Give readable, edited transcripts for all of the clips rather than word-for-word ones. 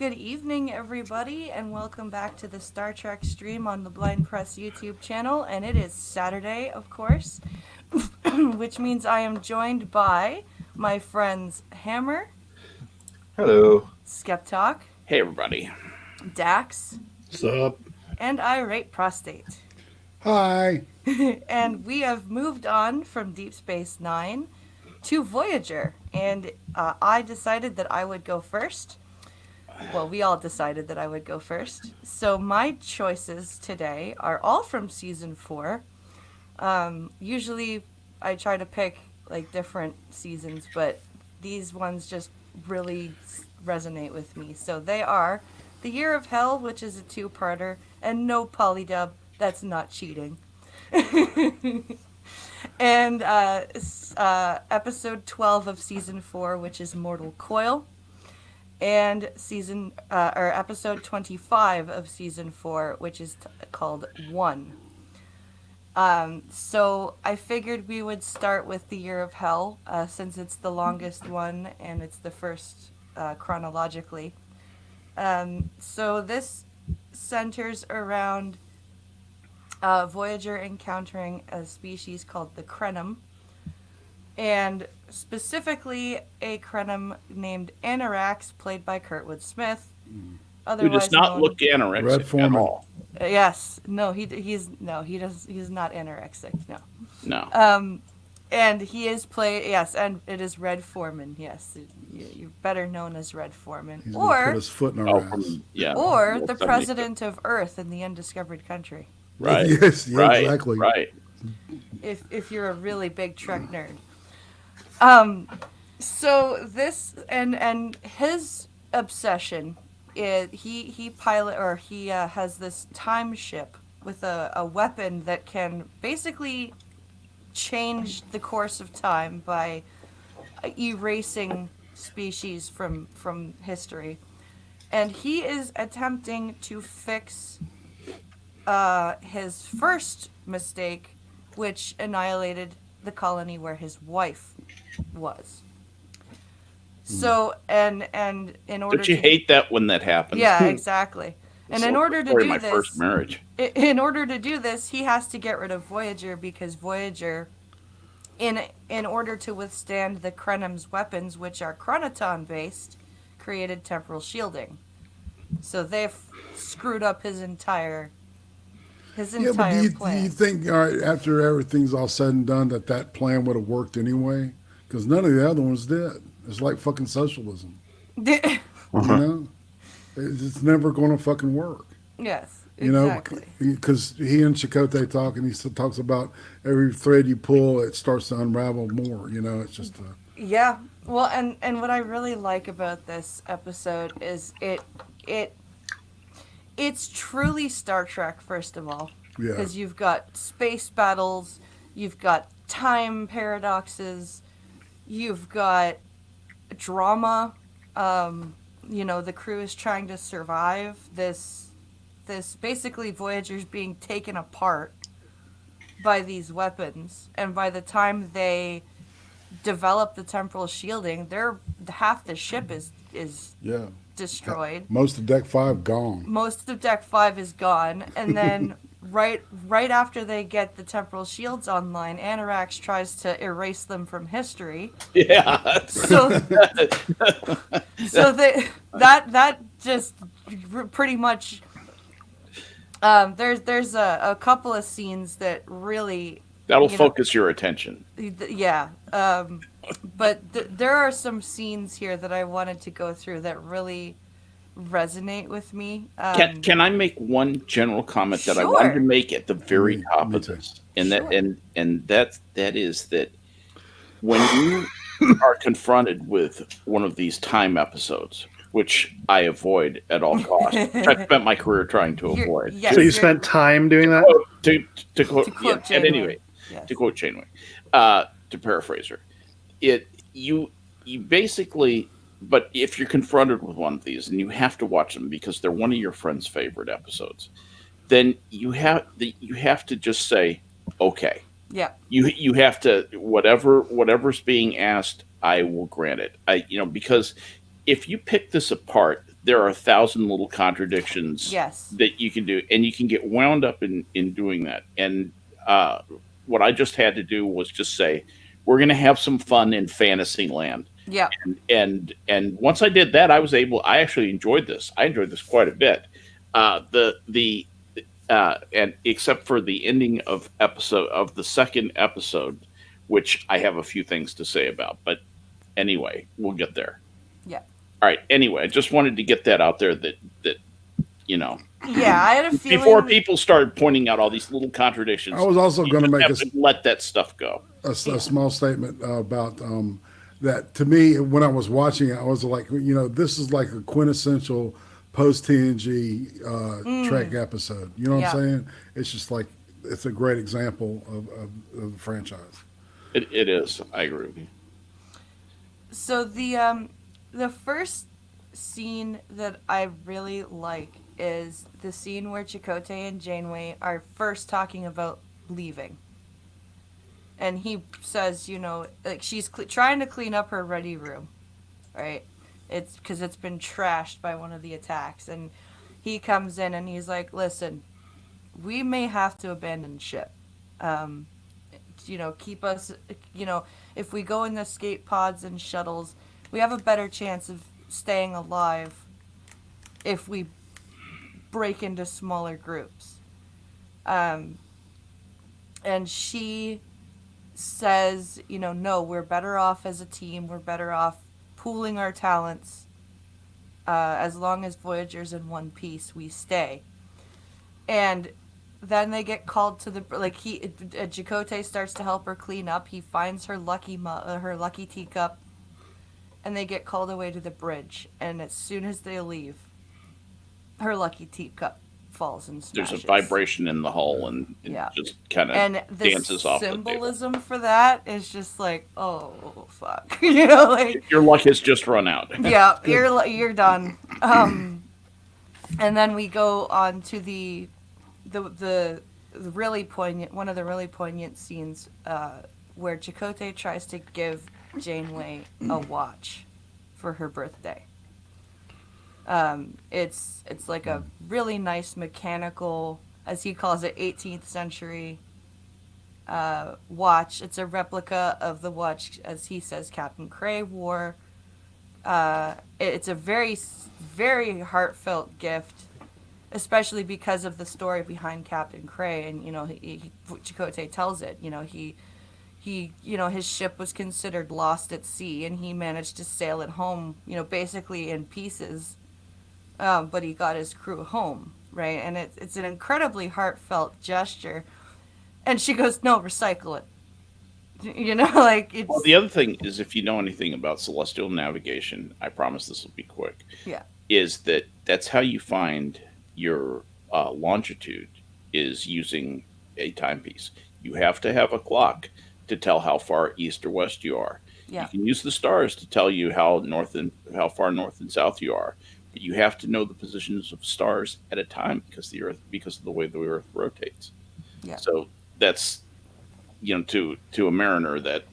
Good evening, everybody, and welcome back to the Star Trek stream on the Blind Press YouTube channel. And it is Saturday, of course, which means I am joined by my friends Hammer, Hello. Skeptalk, Hey, everybody. Dax, Sup? and Irate Prostate. Hi. And we have moved on from Deep Space Nine to Voyager, and I decided that I would go first. Well, we all decided that I would go first. So my choices today are all from season 4. Usually I try to pick like different seasons, but these ones just really resonate with me. So they are The Year of Hell, which is a two-parter, and No Polydub, that's not cheating. And episode 12 of season 4, which is Mortal Coil. And episode 25 of season 4, which is called One. So I figured we would start with The Year of Hell, since it's the longest one and it's the first chronologically. So this centers around Voyager encountering a species called the Krenim, and specifically a Krenim named Anorax, played by Kurtwood Smith. Who does not look anorexic at all. Yes, no, he's not anorexic. No. And he is and it is Red Foreman. Yes, you're better known as Red Foreman, He's gonna put his foot in our ass. or the president of Earth in the Undiscovered Country. Right. Yes, yeah, right. exactly. Right. If you're a really big Trek nerd. So this and his obsession is he has this time ship with a weapon that can basically change the course of time by erasing species from history, and he is attempting to fix his first mistake, which annihilated the colony where his wife was. So and in order Don't you hate that when that happens? Yeah, exactly. And in order to do my this, first marriage. In order to do this, he has to get rid of Voyager, because Voyager, in order to withstand the Krenim's weapons, which are chronoton based, created temporal shielding. So they've screwed up his entire But do plan. you think, all right, after everything's all said and done, that plan would have worked anyway? Because none of the other ones did. It's like fucking socialism. You know? It's never going to fucking work. Yes, You know, exactly. because he and Chakotay talk, and he talks about every thread you pull, it starts to unravel more. You know, it's just Yeah. Well, and what I really like about this episode is it's truly Star Trek, first of all. Yeah. Because you've got space battles, you've got time paradoxes, you've got drama. The crew is trying to survive this basically Voyager's being taken apart by these weapons, and by the time they develop the temporal shielding, half the ship is yeah. destroyed. Most of Deck 5 gone. Most of Deck 5 is gone, and then right after they get the temporal shields online, Anorax tries to erase them from history. Yeah. So that just pretty much there's a couple of scenes that really That'll focus your attention. Yeah. But there are some scenes here that I wanted to go through that really resonate with me. Can I make one general comment that I Sure. wanted to make at the very top me of too. this? And Sure. that is that when you are confronted with one of these time episodes, which I avoid at all costs, which I've spent my career trying to avoid. Yes, So you spent time doing that? To quote To quote at Janeway. any rate, Yes. to quote Janeway, to paraphrase her, you basically, but if you're confronted with one of these and you have to watch them because they're one of your friend's favorite episodes, then you have to just say, okay. Yeah. You have to whatever's being asked, I will grant it. Because if you pick this apart, there are 1,000 little contradictions Yes. that you can do, and you can get wound up in doing that. And what I just had to do was just say, we're going to have some fun in fantasy land. Yeah. And once I did that, I actually enjoyed this. I enjoyed this quite a bit. The and except for the ending of the second episode, which I have a few things to say about, but anyway, we'll get there. Yeah. All right. Anyway, I just wanted to get that out there that you know. Yeah, I had a feeling Before people started pointing out all these little contradictions, I was also going to make let that stuff go. A small statement about that. To me, when I was watching it, I was like, this is like a quintessential post TNG Trek episode. You know what I'm saying? It's just like, it's a great example of the franchise. It is. I agree with you. So the first scene that I really like is the scene where Chakotay and Janeway are first talking about leaving. And he says, like she's trying to clean up her ready room, right? It's because it's been trashed by one of the attacks. And he comes in and he's like, listen, we may have to abandon ship. Keep us, if we go in the escape pods and shuttles, we have a better chance of staying alive if we break into smaller groups. And she says, no, we're better off as a team. We're better off pooling our talents. As long as Voyager's in one piece, we stay. And then they get called to the, Chakotay starts to help her clean up. He finds her lucky teacup, and they get called away to the bridge. And as soon as they leave, her lucky teacup falls and smashes. There's a vibration in the hull, and it just kind of dances off the table. And the symbolism for that is just like, oh fuck, like your luck has just run out. Yeah, you're done. And then we go on to the really poignant, one of the really poignant scenes where Chakotay tries to give Janeway a watch for her birthday. It's like a really nice mechanical, as he calls it, 18th century watch. It's a replica of the watch, as he says, Captain Cray wore. It's a very, very heartfelt gift, especially because of the story behind Captain Cray. And Chakotay tells it. He his ship was considered lost at sea, and he managed to sail it home, basically in pieces. But he got his crew home, right? And it's an incredibly heartfelt gesture. And she goes, no, recycle it. It's... Well, the other thing is, if you know anything about celestial navigation, I promise this will be quick. Yeah. Is that's how you find your longitude, is using a timepiece. You have to have a clock to tell how far east or west you are. Yeah. You can use the stars to tell you how far north and south you are. But you have to know the positions of stars at a time because of the way the Earth rotates. Yeah. So that's to a mariner that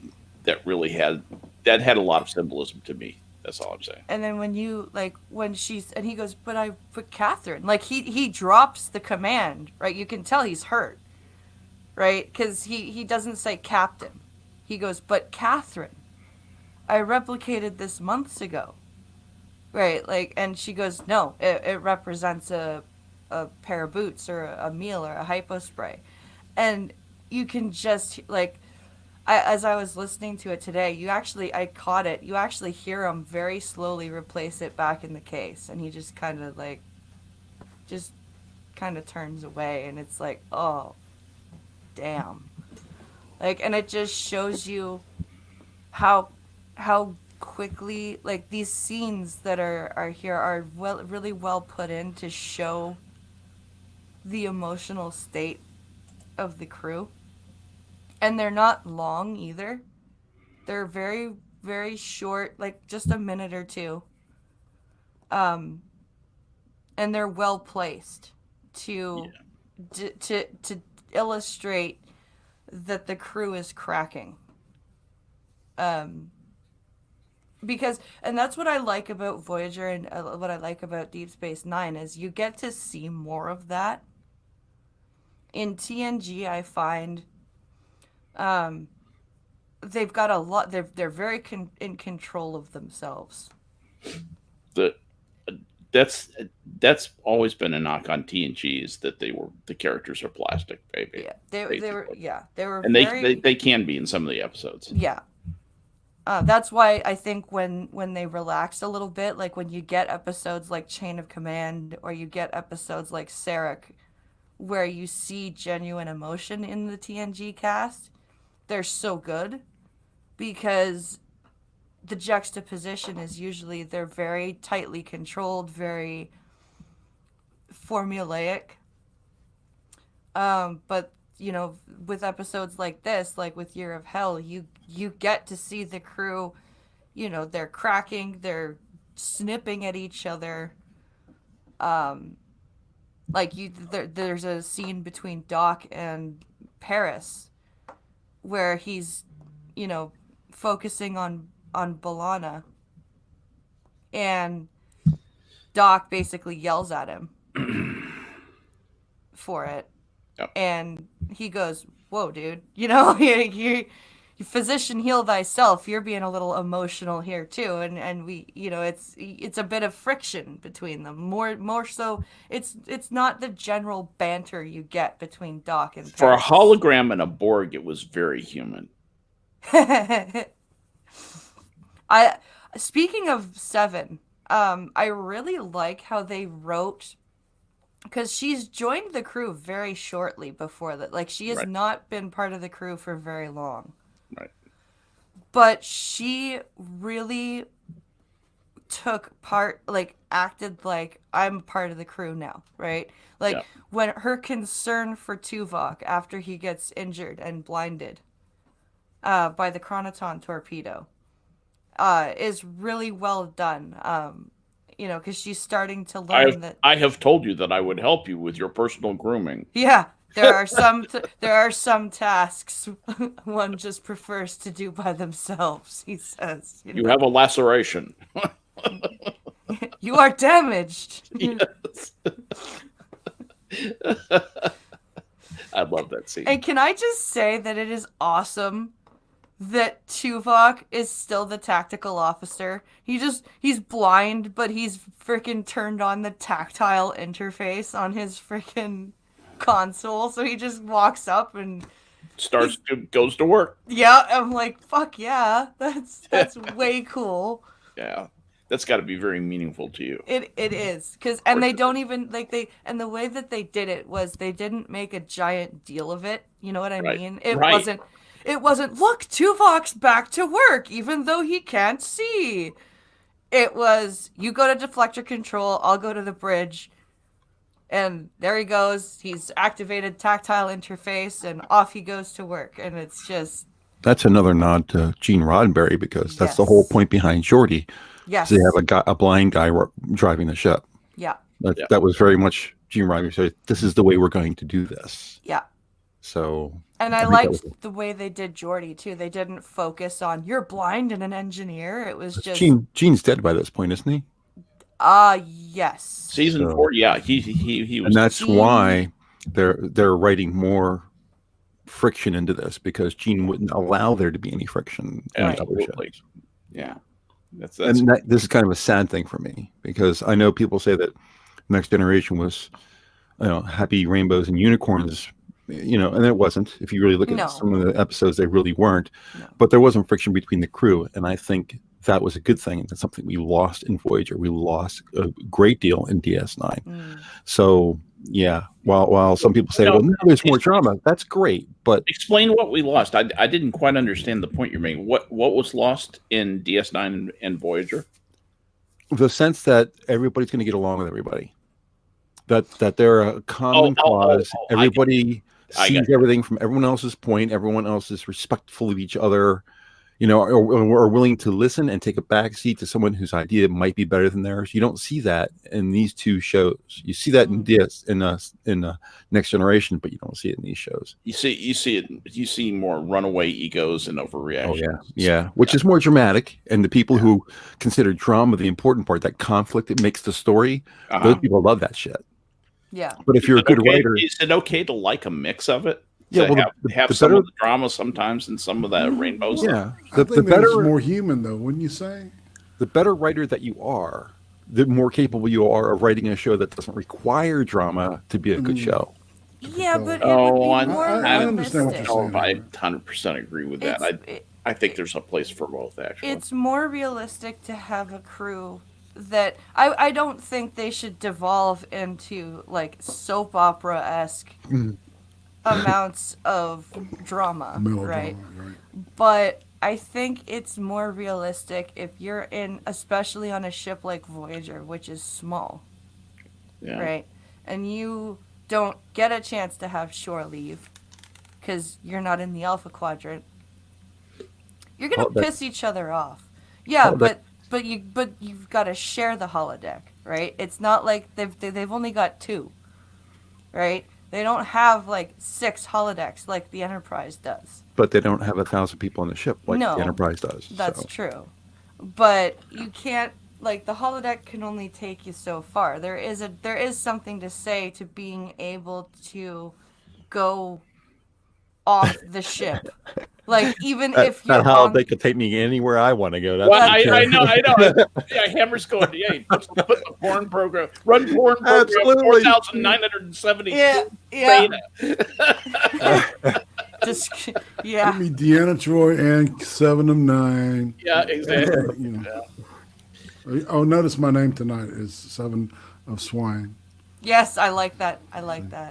really had a lot of symbolism to me. That's all I'm saying. And then when he goes, but I put Catherine, he drops the command, right? You can tell he's hurt, right? Because he doesn't say captain. He goes, but Catherine, I replicated this months ago. Right, and she goes, no, it represents a pair of boots or a meal or a hypo spray. And you can just, as I was listening to it today, I caught it. You actually hear him very slowly replace it back in the case. And he just kind of, turns away. And it's like, oh, damn. And it just shows you how quickly, these scenes that are here are really well put in to show the emotional state of the crew. And they're not long either. They're very, very short, just a minute or two. And they're well placed to illustrate that the crew is cracking. because and that's what I like about Voyager and what I like about Deep Space Nine is you get to see more of that. In TNG, I find they've got a lot. They're very in control of themselves. The that's always been a knock on TNG is that the characters are plastic, baby. Yeah, they were and very, they can be in some of the episodes. Yeah. That's why I think when they relaxed a little bit, like when you get episodes like Chain of Command or you get episodes like Sarek, where you see genuine emotion in the TNG cast, they're so good because the juxtaposition is usually they're very tightly controlled, very formulaic. But you know, with episodes like this, like with Year of Hell, you get to see the crew, you know, they're cracking, they're snipping at each other. There's a scene between Doc and Paris where he's, you know, focusing on B'Elanna, and Doc basically yells at him for it. Yep. And he goes, "Whoa, dude! You know, you physician, heal thyself. You're being a little emotional here too." And we, you know, it's a bit of friction between them. More so, it's not the general banter you get between Doc and Paris. For a hologram and a Borg, it was very human. Speaking of Seven, I really like how they wrote. Because she's joined the crew very shortly before that. Like, she has not been part of the crew for very long. Right. But she really took part, like, acted like, I'm part of the crew now, right? Like, when her concern for Tuvok after he gets injured and blinded by the Chronoton torpedo is really well done. You know, because she's starting to learn that I have told you that I would help you with your personal grooming. Yeah, there are some tasks one just prefers to do by themselves. He says, "You have a laceration. You are damaged." Yes. I love that scene. And can I just say that it is awesome that Tuvok is still the tactical officer. He's blind, but he's freaking turned on the tactile interface on his freaking console. So he just walks up and goes to work. Yeah, I'm like, fuck yeah. That's way cool. Yeah. That's got to be very meaningful to you. It is. And they don't even and the way that they did it was they didn't make a giant deal of it. You know what I mean? It wasn't, look, Tuvok's back to work, even though he can't see. It was, you go to deflector control, I'll go to the bridge. And there he goes. He's activated tactile interface, and off he goes to work. And it's just... That's another nod to Gene Roddenberry, because that's the whole point behind Geordi. Yes. They have a blind guy driving the ship. Yeah. That was very much Gene Roddenberry said, this is the way we're going to do this. Yeah. So... And I liked the way they did Geordi too. They didn't focus on you're blind and an engineer. It was just Gene's dead by this point, isn't he? Yes. Season 4, yeah, he was. And that's why they're writing more friction into this, because Gene wouldn't allow there to be any friction in the other shows. Yeah. That's this is kind of a sad thing for me, because I know people say that Next Generation was, happy rainbows and unicorns. And it wasn't. If you really look at some of the episodes, they really weren't. No. But there wasn't friction between the crew, and I think that was a good thing. That's something we lost in Voyager. We lost a great deal in DS9. So, yeah, while some people say, well, now there's more drama, that's great. But explain what we lost. I didn't quite understand the point you're making. What was lost in DS9 and Voyager? The sense that everybody's going to get along with everybody. That they're a common cause. Everybody sees everything from everyone else's point. Everyone else is respectful of each other. are willing to listen and take a backseat to someone whose idea might be better than theirs. You don't see that in these two shows. You see that in Next Generation, but you don't see it in these shows. You see more runaway egos and overreactions. Oh yeah, which is more dramatic. And the people who consider drama the important part, that conflict that makes the story, those people love that shit. Yeah. But if you're a good writer, is it okay to like a mix of it? Yeah, well, have some of the drama sometimes and some of the rainbows. Yeah, I think it's more human, though, wouldn't you say? The better writer that you are, the more capable you are of writing a show that doesn't require drama to be a good show. Yeah, but it would be more I understand what you're saying. I 100% agree with that. I think there's a place for both, actually. It's more realistic to have a crew that I don't think they should devolve into like soap opera-esque amounts of drama, right? But I think it's more realistic if you're in, especially on a ship like Voyager, which is small, right? And you don't get a chance to have shore leave because you're not in the Alpha Quadrant. You're gonna piss each other off. Yeah, but you've got to share the holodeck, right? It's not like they've only got 2, right? They don't have like 6 holodecks like the Enterprise does. But they don't have 1,000 people on the ship like the Enterprise does. That's true. But you can't, like, the holodeck can only take you so far. There is something to say to being able to go off the ship. Like, even if you're they could take me anywhere I want to go. I know. Yeah, Hammer's going, put the porn program, run porn program, 4,970. Yeah. Just, Give me Deanna Troy and 7 of 9. Yeah, exactly. Oh, notice my name tonight is 7 of Swine. Yes, I like that.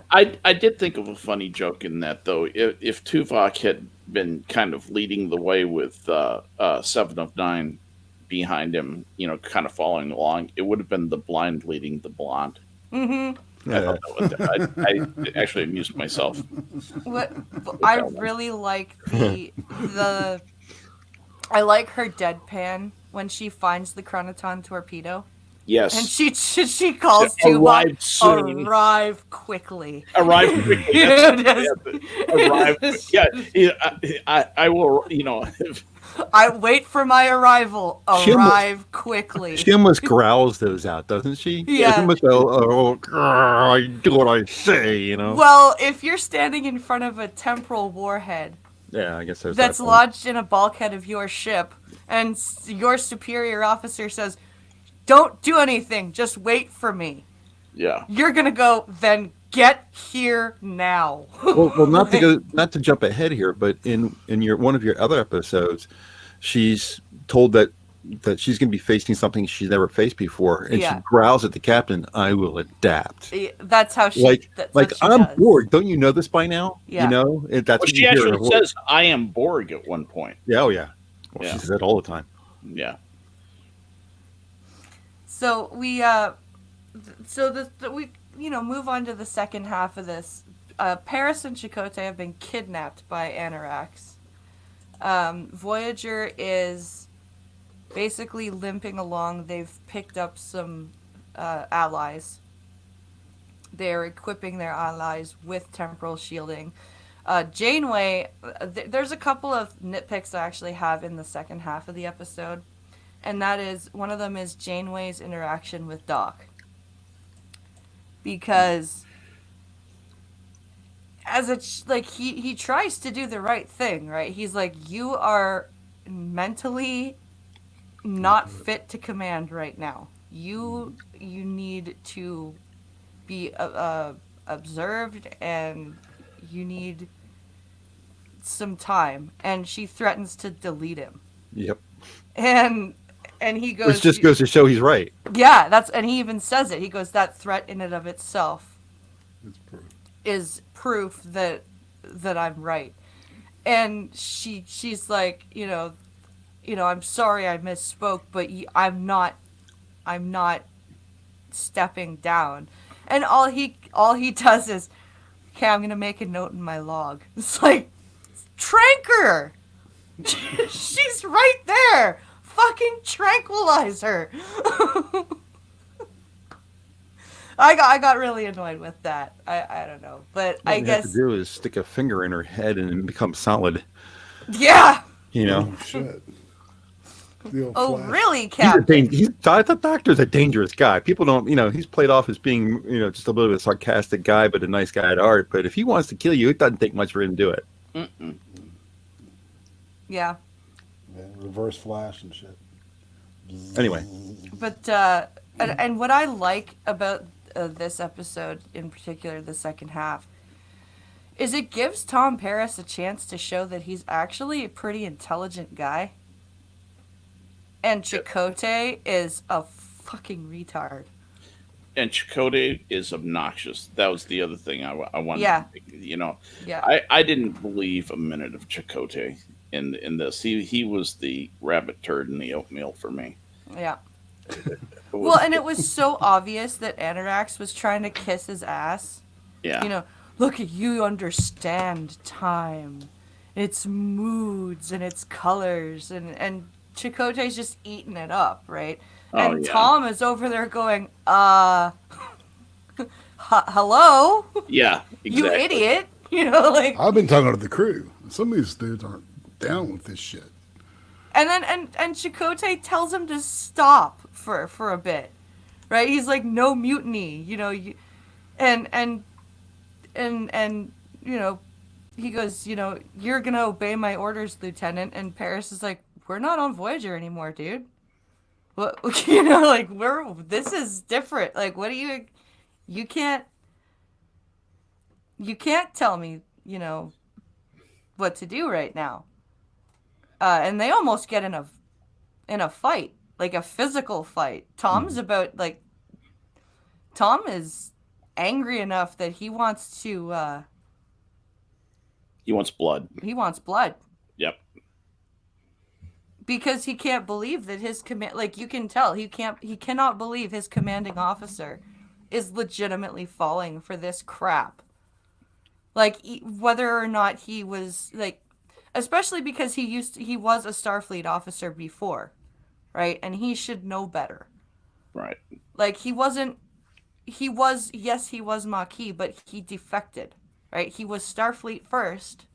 I did think of a funny joke in that, though. If Tuvok had been kind of leading the way with 7 of 9 behind him, kind of following along, it would have been the blind leading the blonde. Mm-hmm. I actually amused myself. I really like I like her deadpan when she finds the Chronoton torpedo. Yes. And she calls Tuvok, arrive quickly. Arrive quickly. Arrive. Yeah. I will, I wait for my arrival. Arrive quickly. She almost growls those out, doesn't she? Yeah. She almost I do what I say, Well, if you're standing in front of a temporal warhead, I guess that's lodged in a bulkhead of your ship, and your superior officer says, "Don't do anything. Just wait for me." Yeah. You're gonna go. Then get here now. well, not to jump ahead here, but in one of your other episodes, she's told that she's going to be facing something she's never faced before, and she growls at the captain, "I will adapt." That's how she. I'm bored. Don't you know this by now? Yeah. That's what she actually says, "I am Borg" at one point. Yeah. Oh yeah. Well, she says that all the time. Yeah. So we move on to the second half of this. Paris and Chakotay have been kidnapped by Anarax. Voyager is basically limping along. They've picked up some allies. They're equipping their allies with temporal shielding. Janeway, there's a couple of nitpicks I actually have in the second half of the episode. And that is, one of them is Janeway's interaction with Doc. Because he tries to do the right thing, right? He's like, you are mentally not fit to command right now. You need to be observed, and you need some time. And she threatens to delete him. Yep. And he goes, which just goes to show he's right. Yeah, and he even says it. He goes, that threat in and of itself is proof that I'm right. And she's like, I'm sorry I misspoke, but I'm not stepping down. And all he does is, okay, I'm gonna make a note in my log. It's like, Tranker, She's right there. Fucking tranquilize her. I got really annoyed with that. I don't know, but What I you have guess to do is stick a finger in her head and become solid. yeah. You know. Oh, shit. The old Oh Flash. really, Captain? The doctor's a dangerous guy. People don't, he's played off as being, just a little bit of a sarcastic guy, but a nice guy at heart. But if he wants to kill you, it doesn't take much for him to do it. Mm-mm. Yeah. Yeah, reverse Flash and shit. Anyway, But and what I like about this episode in particular, the second half, is it gives Tom Paris a chance to show that he's actually a pretty intelligent guy. And Chakotay is a fucking retard. And Chakotay is obnoxious. That was the other thing I wanted. Yeah. Yeah. I didn't believe a minute of Chakotay in this. He was the rabbit turd in the oatmeal for me. Yeah. Well, and it was so obvious that Anorax was trying to kiss his ass. Yeah. Look, you understand time, its moods and its colors, and Chakotay's just eating it up, right? And Tom is over there going, hello? Yeah, exactly. You idiot. I've been talking to the crew. Some of these dudes aren't down with this shit. And then and Chakotay tells him to stop for a bit. Right? He's like, no mutiny, and he goes, you're gonna obey my orders, Lieutenant. And Paris is like, we're not on Voyager anymore, dude. What, this is different. Like, what do you can't tell me, what to do right now. And they almost get in a fight, like a physical fight. Tom is angry enough that he wants to, he wants blood. He wants blood. Yep. Because he can't believe that his you can tell, he cannot believe his commanding officer is legitimately falling for this crap. Like, whether or not he was, especially because he was a Starfleet officer before, right? And he should know better. Right. Like, he was Maquis, but he defected, right? He was Starfleet first,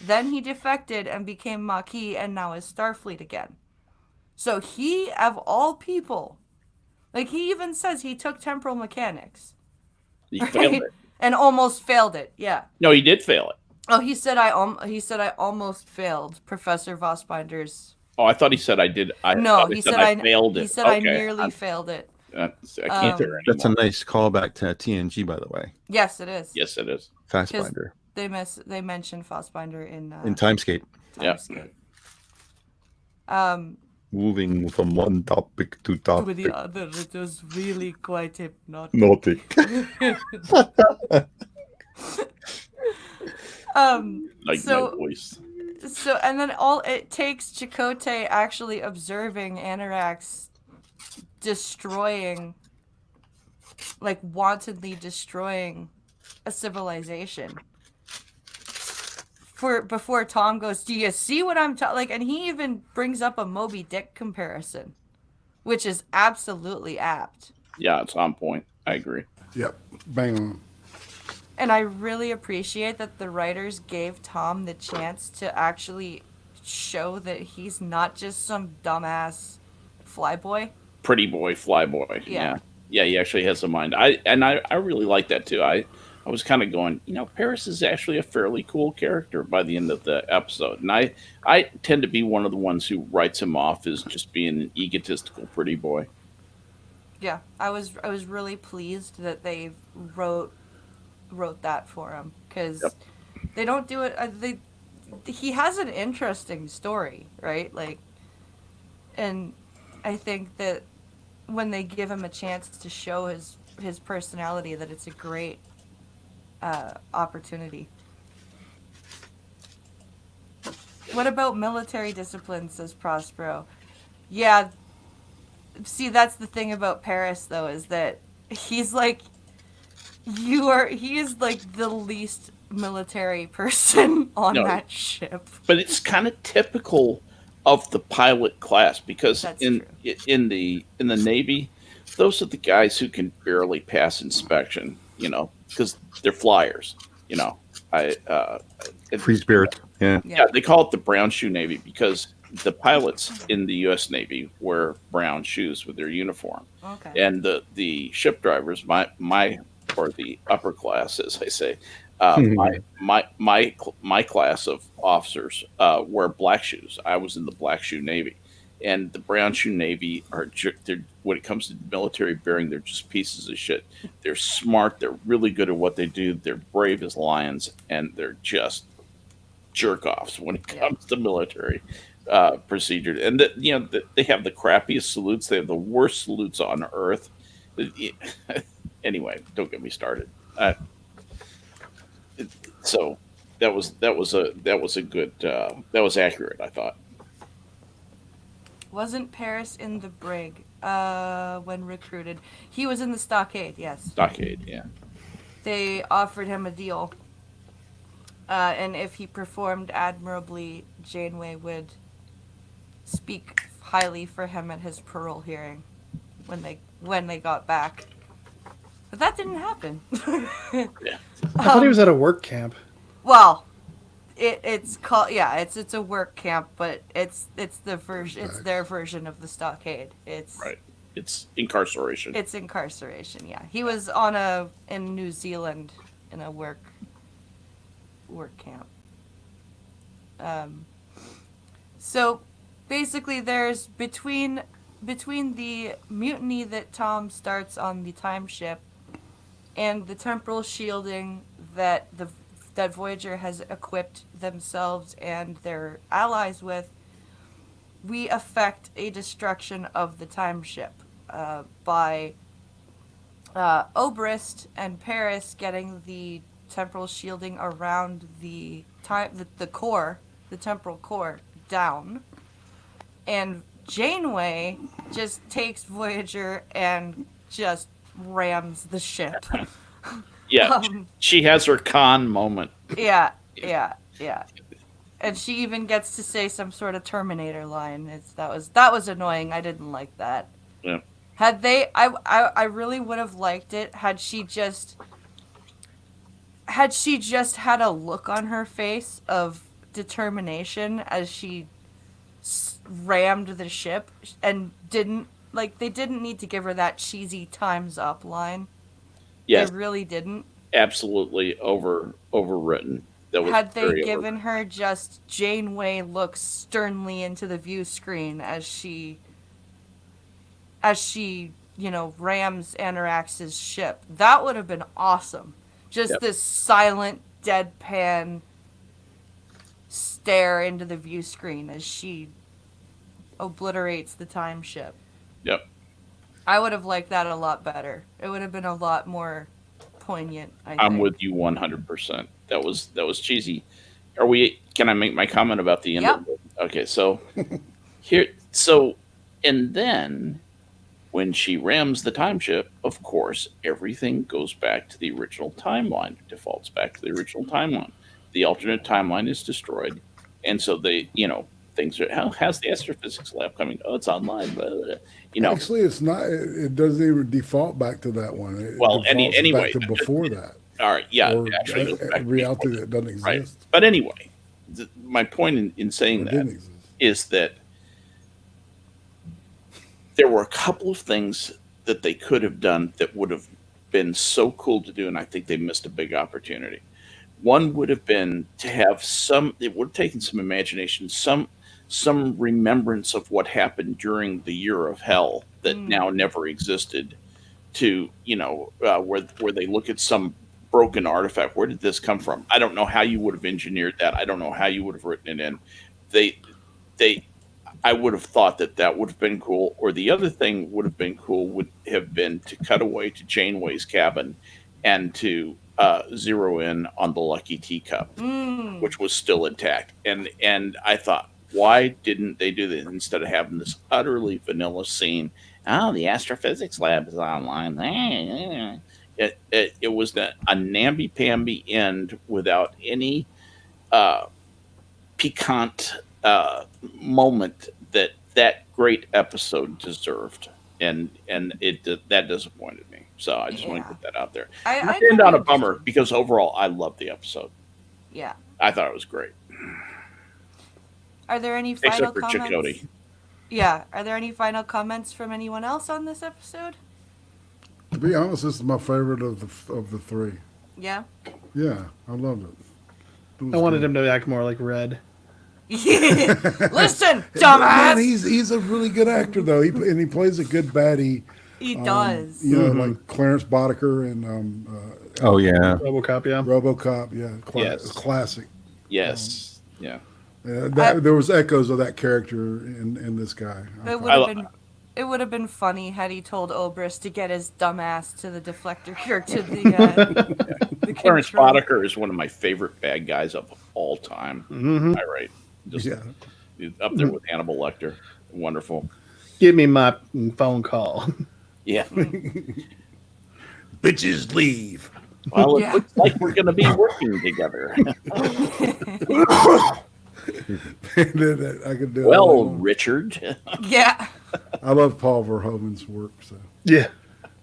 then he defected and became Maquis, and now is Starfleet again. So he, of all people, he even says he took temporal mechanics. He failed it. And almost failed it, yeah. No, he did fail it. Oh, he said I almost failed Professor Vossbinder's. Oh, I thought he said I did. He said I failed it. He said I nearly failed it. I can't hear anymore. That's a nice callback to TNG, by the way. Yes, it is. Yes, it is. Fassbinder. They mentioned Vossbinder in Timescape. Timescape. Moving from one topic to topic. To the other, it was really quite hypnotic. Like my voice. So, and then all it takes Chakotay actually observing Anorax wantonly destroying a civilization. Before Tom goes, do you see what I'm talking? And he even brings up a Moby Dick comparison, which is absolutely apt. Yeah, it's on point. I agree. Yep, bang on. And I really appreciate that the writers gave Tom the chance to actually show that he's not just some dumbass flyboy. Pretty boy, fly boy. Yeah, he actually has a mind. I really like that too. I was kind of going, Paris is actually a fairly cool character by the end of the episode. And I tend to be one of the ones who writes him off as just being an egotistical pretty boy. Yeah, I was really pleased that they wrote that for him, because they don't do it. He has an interesting story, right? And I think that when they give him a chance to show his personality, that it's a great opportunity. What about military discipline, says Prospero? Yeah, see, that's the thing about Paris, though, is that he's he is the least military person on No. that ship. But it's kind of typical of the pilot class because That's in true. in the Navy, those are the guys who can barely pass inspection, because they're flyers. I Free spirit. Yeah. Yeah, they call it the brown shoe Navy because the pilots in the U.S. Navy wear brown shoes with their uniform, Okay. and the ship drivers, my or the upper class, as I say, my class of officers wear black shoes. I was in the black shoe Navy, and the brown shoe Navy they're, when it comes to military bearing, they're just pieces of shit. They're smart. They're really good at what they do. They're brave as lions, and they're just jerk offs when it comes to military procedure. And they have the crappiest salutes. They have the worst salutes on earth. Anyway, don't get me started. So that was a good that was accurate, I thought. Wasn't Paris in the brig when recruited? He was in the stockade, yes. Stockade, yeah. They offered him a deal. And if he performed admirably, Janeway would speak highly for him at his parole hearing when they got back. But that didn't happen. Yeah. I thought he was at a work camp. Well, it's called it's a work camp, but it's their version of the stockade. It's Right. It's incarceration. It's incarceration. Yeah, he was in New Zealand in a work camp. So basically, there's between the mutiny that Tom starts on the time ship and the temporal shielding that Voyager has equipped themselves and their allies with, we affect a destruction of the time ship by Obrist and Paris getting the temporal shielding around the temporal core down, and Janeway just takes Voyager and just rams the ship. Yeah, she has her Khan moment. Yeah. And she even gets to say some sort of Terminator line. That was annoying. I didn't like that. Yeah. I really would have liked it had she just had a look on her face of determination as she rammed the ship and they didn't need to give her that cheesy time's up line. Yes. They really didn't. Absolutely overwritten. That was Had they given her just Janeway looks sternly into the view screen as she rams Anarax's ship, that would have been awesome. Just this silent, deadpan stare into the view screen as she obliterates the time ship. Yep. I would have liked that a lot better. It would have been a lot more poignant, I think. I'm with you 100%. That was cheesy. Can I make my comment about the end of it? Okay, so and then when she rams the time ship, of course, everything goes back to the original timeline. It defaults back to the original timeline. The alternate timeline is destroyed. And so things are, how's the astrophysics lab coming? Oh, it's online. Blah, blah, blah. Actually, it's not. It doesn't even default back to that one. It anyway, back to before that. All right, yeah. Or actually, a reality that doesn't exist. Right. But anyway, my point in saying that is that there were a couple of things that they could have done that would have been so cool to do, and I think they missed a big opportunity. One would have been to have it would have taken some imagination, some remembrance of what happened during the year of hell that now never existed, to, where they look at some broken artifact. Where did this come from? I don't know how you would have engineered that. I don't know how you would have written it in. I would have thought that would have been cool. Or the other thing would have been cool would have been to cut away to Janeway's cabin and to zero in on the Lucky Teacup, which was still intact. And I thought, why didn't they do that instead of having this utterly vanilla scene? Oh, the astrophysics lab is online. It was a namby-pamby end without any piquant moment that great episode deserved, and that disappointed me. So I just want to put that out there. Not to end on a bummer, because overall I loved the episode. Yeah, I thought it was great. Are there any final Except for comments? Chakotay. Yeah, are there any final comments from anyone else on this episode? To be honest, this is my favorite of the three. Yeah. Yeah, I loved it. I wanted him to act more like Red. Listen, Man, dumbass. he's a really good actor though. He plays a good baddie. He does. You know, like Clarence Boddicker and Oh yeah. RoboCop, yeah. RoboCop. Yeah, Yes. classic. Yes. Yeah. There was echoes of that character in this guy. It would have been funny had he told Obrist to get his dumbass to the deflector or to the Clarence control. Boddicker is one of my favorite bad guys of all time. Mm-hmm. I right. Just Yeah. up there with Hannibal Lecter. Wonderful. Give me my phone call. Yeah. Bitches leave. Well, it looks like we're going to be working together. I could do Well, it. Richard. Yeah. I love Paul Verhoeven's work. So Yeah.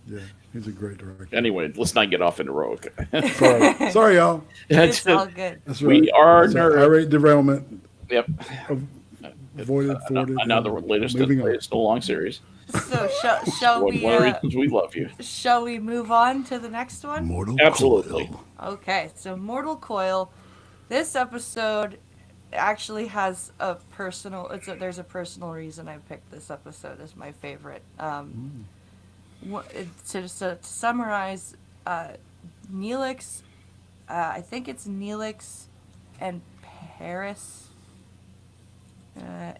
yeah, he's a great director. Anyway, let's not get off into Rogue. Sorry, y'all. It's all good. That's We right. are Sorry, nerds. irate derailment. Yep. Avoided, thwarted. Another latest moving on. it's a long series. So shall One of the reasons we love you. shall we move on to the next one? Mortal Absolutely. Coil. Okay, so Mortal Coil. This episode actually has a personal. There's a personal reason I picked this episode as my favorite. To summarize, Neelix. I think it's Neelix and Paris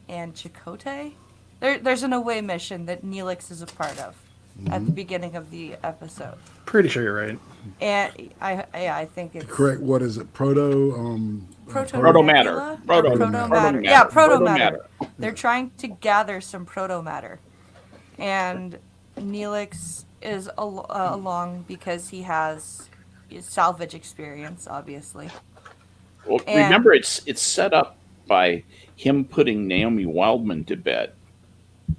and Chakotay. There's an away mission that Neelix is a part of at the beginning of the episode. Pretty sure you're right. And I think it's Correct. What is it? Proto Protomatter. Protomatter. Yeah, protomatter. They're trying to gather some protomatter, and Neelix is along because he has salvage experience, obviously. Well, And- remember, it's set up by him putting Naomi Wildman to bed.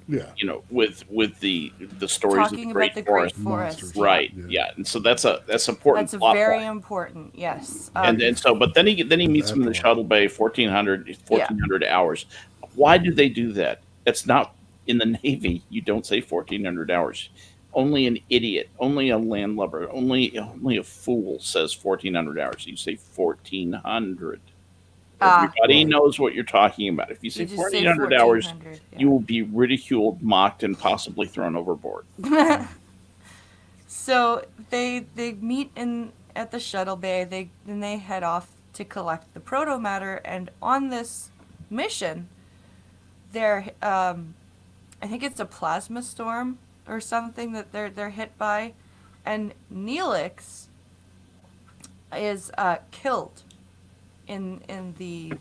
Yeah. You know, with the stories of Talking the about Great the Forest. Great Forest. Monsters. Right. Yeah. Yeah. And so that's important. That's plot very point. important. Yes. But then he meets him in the shuttle bay 1400 hours. Why do they do that? That's not in the Navy. You don't say 1400 hours. Only an idiot, only a landlubber, only a fool says 1400 hours. You say 1400. Everybody knows what you're talking about. If you say You just say 1400 hours, 1400, yeah. you will be ridiculed, mocked, and possibly thrown overboard. So they meet at the shuttle bay. They head off to collect the protomatter, and on this mission, they're I think it's a plasma storm or something that they're hit by, and Neelix is killed in the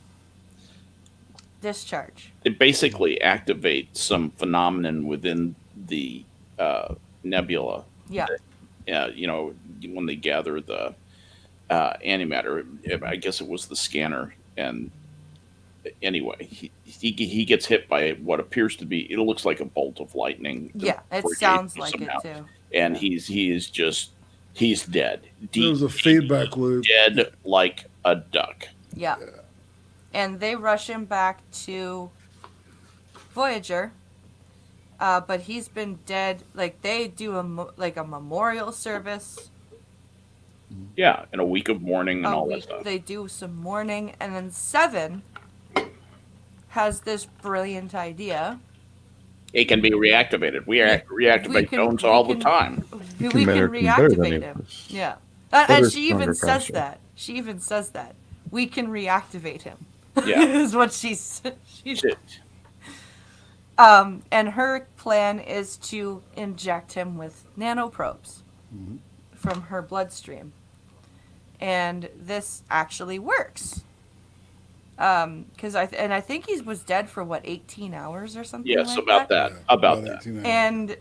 discharge. It basically activates some phenomenon within the nebula. Yeah. You know, when they gather the antimatter, I guess it was the scanner. And anyway, he gets hit by what appears to be, it looks like a bolt of lightning. Yeah, it Or sounds like somehow. it too. And he's dead. There was a feedback loop. Dead like a duck. Yeah. And they rush him back to Voyager, but he's been dead. Like they do a memorial service. Yeah, and a week of mourning and all that week, stuff. they do some mourning, and then Seven has this brilliant idea. It can be reactivated. We reactivate drones all the time. We can better than any reactivate of him. us. Yeah, Better, and she even stronger, says faster. that. She even says that we can reactivate him. Yeah. is what she's. Shit. And her plan is to inject him with nanoprobes from her bloodstream. And this actually works. Because I think he was dead for 18 hours or something. Yes, like about that. About that. 18 hours. And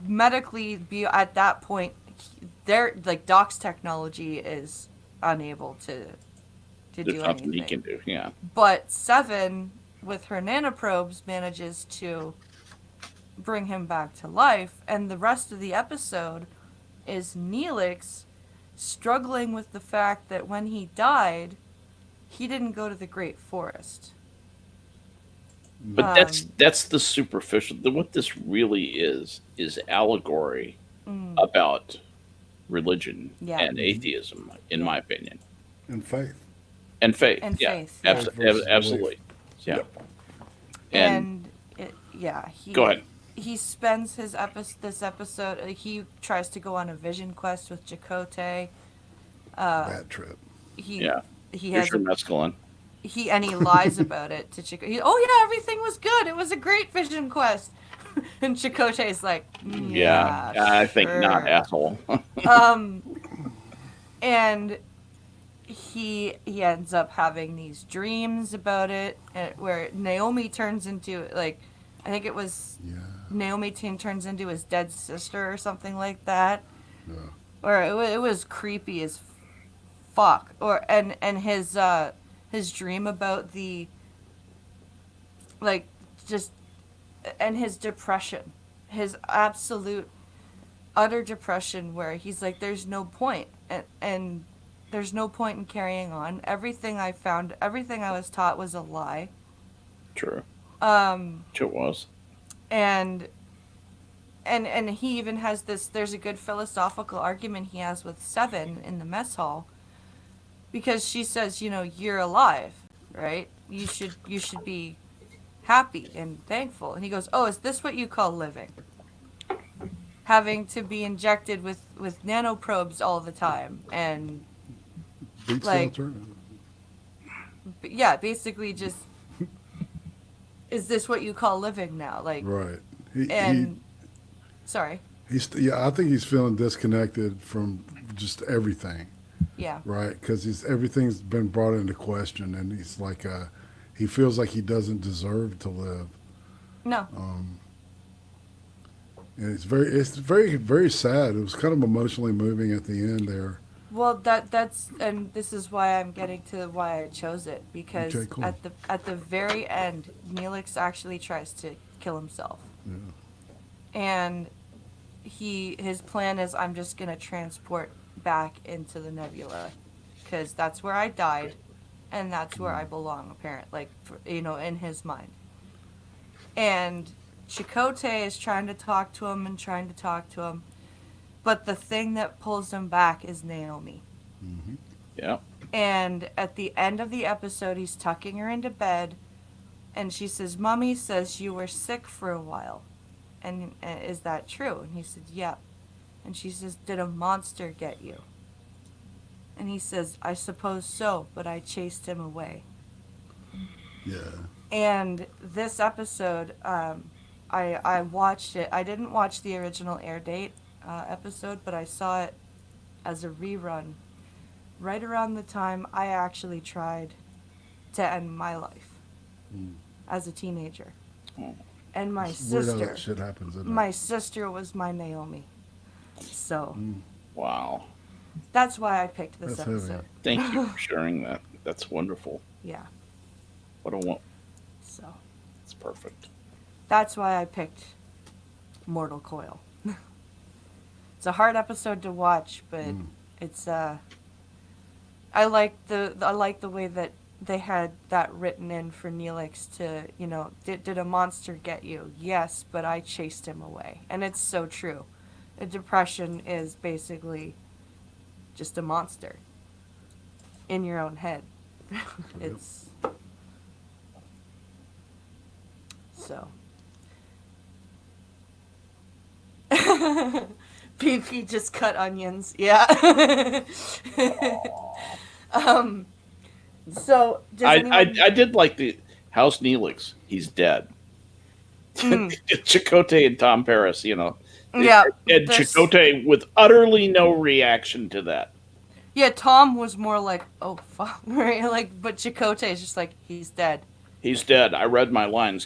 medically, at that point, their like Doc's technology is unable to There's do nothing anything. he can do. Yeah. But Seven, with her nanoprobes, manages to bring him back to life, and the rest of the episode is Neelix struggling with the fact that when he died, he didn't go to the Great Forest. But that's the superficial. What this really is allegory about religion and atheism, in my opinion, And faith. and faith. And yeah, faith, yeah. Faith versus absolutely. Yeah. Yep. And He, go ahead. He spends this episode. He tries to go on a vision quest with Chakotay. Bad trip. He Yeah. he Here's has your mescaline. he yeah, everything was good. It was a great vision quest. And Chakotay's like, Yeah, I think not, sure." asshole. And he ends up having these dreams about it, where Naomi turns into, like, I think it was Yeah. Naomi turns into his dead sister or something like that. Yeah. Or it was creepy as fuck. Or and his dream about the, like, just, and his depression, his absolute utter depression, where he's like, there's no point, and there's no point in carrying on. Everything I found, everything I was taught was a lie. True. It was. And he even has this, there's a good philosophical argument he has with Seven in the mess hall, because she says, you're alive, right? You should be happy and thankful. And he goes, oh, is this what you call living? Having to be injected with nanoprobes all the time, and Beats like, the alternative. yeah, basically just, is this what you call living now? Like, Right. sorry. I think he's feeling disconnected from just everything, Yeah. right? Because everything's been brought into question, and he's like, he feels like he doesn't deserve to live. No. And it's very, very sad. It was kind of emotionally moving at the end there. Well, that's, and this is why I'm getting to why I chose it, because Okay, cool. at the very end, Neelix actually tries to kill himself. Yeah. And his plan is, I'm just gonna transport back into the nebula, because that's where I died, and that's where I belong, apparently, in his mind. And Chakotay is trying to talk to him, but the thing that pulls him back is Naomi. Mm-hmm. Yeah. And at the end of the episode, he's tucking her into bed, and she says, Mommy says you were sick for a while. And is that true? And he said, yeah. And she says, did a monster get you? And he says, I suppose so, but I chased him away. Yeah. And this episode, I watched it. I didn't watch the original air date episode, but I saw it as a rerun right around the time I actually tried to end my life as a teenager. And my It's weird how sister, that shit happens, isn't it? my sister was my Naomi. So Wow. that's why I picked this That's heavy. episode. Thank you for sharing that. That's wonderful. Yeah. What a one. So It's perfect. that's why I picked Mortal Coil. It's a hard episode to watch, but it's I like the way that they had that written in for Neelix to, did a monster get you? Yes, but I chased him away. And it's so true. A depression is basically just a monster in your own head. It's so. PP just cut onions. Yeah. So does anyone... I did like the House Neelix. He's dead. Chakotay and Tom Paris, Yeah. And Chakotay with utterly no reaction to that. Yeah, Tom was more like, oh fuck, right? Like, but Chakotay is just like, he's dead. He's dead. I read my lines.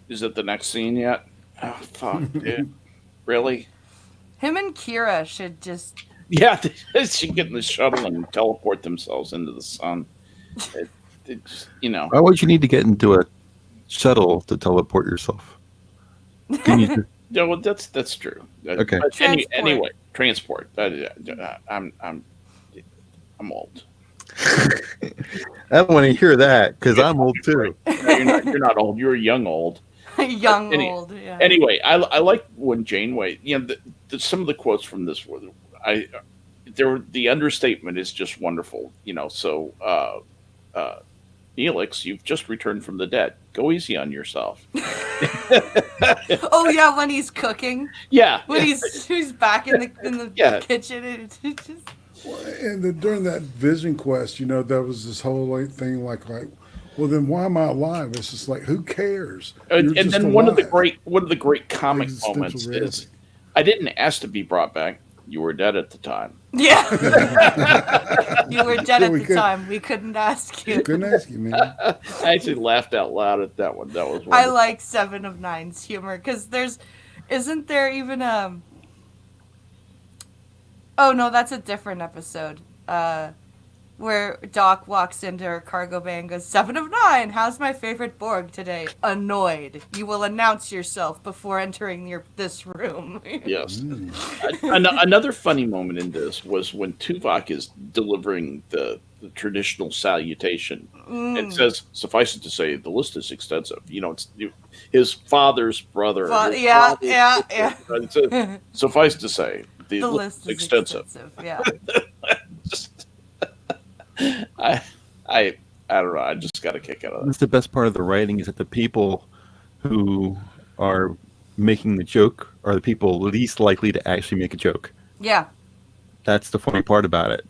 Is it the next scene yet? Oh fuck, dude. Really? Him and Kira should just Yeah, they should get in the shuttle and teleport themselves into the sun. It just, Why would you need to get into a shuttle to teleport yourself? Can you? Yeah, well, that's true. Okay. But Transport. anyway, transport. I'm old. I don't want to hear that because I'm old too. You're not old. You're young old. Young Any- old. Yeah. Anyway, I like when Janeway. Some of the quotes from this were, the understatement is just wonderful. So Neelix, you've just returned from the dead. Go easy on yourself. Oh yeah, when he's cooking, Yeah. when he's back in the Yeah. kitchen, and it's just And during that Vision Quest, there was this whole thing like, well, then why am I alive? It's just like, who cares? And You're just then one of the alive. great comic Existential moments reality. is, I didn't ask to be brought back. You were dead at the time. yeah. You were dead at we the could- time. We couldn't ask you. Couldn't ask you, man. I actually laughed out loud at that one. That was I wonderful. like 7 of 9's humor because isn't there even oh no, that's a different episode. Where Doc walks into her cargo bay and goes, 7 of 9, how's my favorite Borg today? Annoyed. You will announce yourself before entering this room. Yes. Another funny moment in this was when Tuvok is delivering the traditional salutation. It says, suffice it to say, the list is extensive. It's his father's brother. his Yeah. It says, suffice to say, the list is extensive. Yeah. Just, I don't know. I just got a kick out of that. That's the best part of the writing is that the people who are making the joke are the people least likely to actually make a joke. Yeah. That's the funny part about it.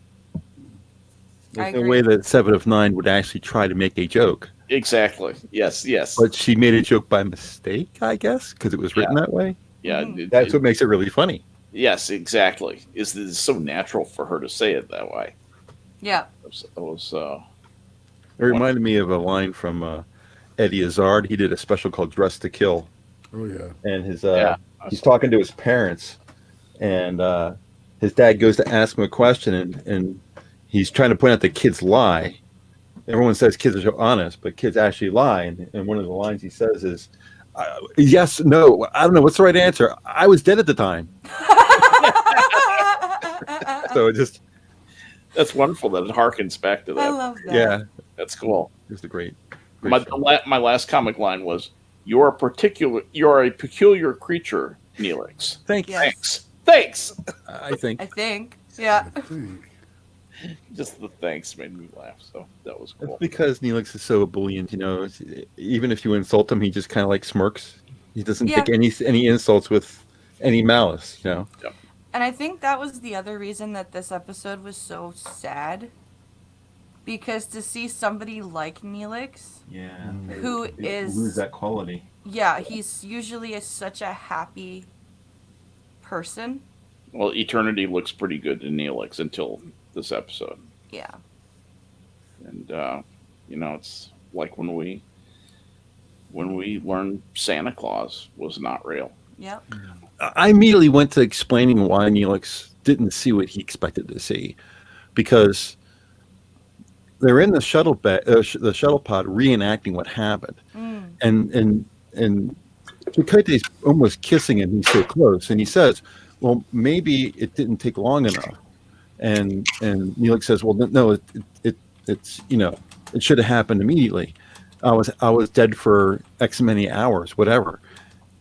I There's no agree. way that 7 of 9 would actually try to make a joke. Exactly. Yes. But she made a joke by mistake, I guess, because it was written that way. Yeah. That's what makes it really funny. Yes, exactly. It's so natural for her to say it that way. Yeah. It was It reminded me of a line from Eddie Izzard. He did a special called Dress to Kill. Oh, yeah. And his he's saw talking to his parents, and his dad goes to ask him a question, and he's trying to point out that kids lie. Everyone says kids are so honest, but kids actually lie. And one of the lines he says is, yes, no, I don't know. What's the right answer? I was dead at the time. So it just, that's wonderful that it harkens back to that. I love that. yeah, That's cool. just a great My show. my last comic line was, "You're a peculiar creature, Neelix." Thank you. Yes. Thanks. I think I think. Yeah. I think. Just the thanks made me laugh. So that was it's cool. because Neelix is so ebullient. Even if you insult him, he just kind of like smirks. He doesn't Yeah. take any insults with any malice. And I think that was the other reason that this episode was so sad. Because to see somebody like Neelix, Yeah. who is, that quality. yeah, he's usually such a happy person. Well, Eternity looks pretty good to Neelix until this episode, Yeah. and it's like when we learned Santa Claus was not real. Yep. I immediately went to explaining why Neelix didn't see what he expected to see, because they're in the shuttle the shuttle pod reenacting what happened, and Chakotay's almost kissing him. He's so close, and he says, "Well, maybe it didn't take long enough." And Neelix says, "Well, no, it's it should have happened immediately. I was dead for X many hours, whatever."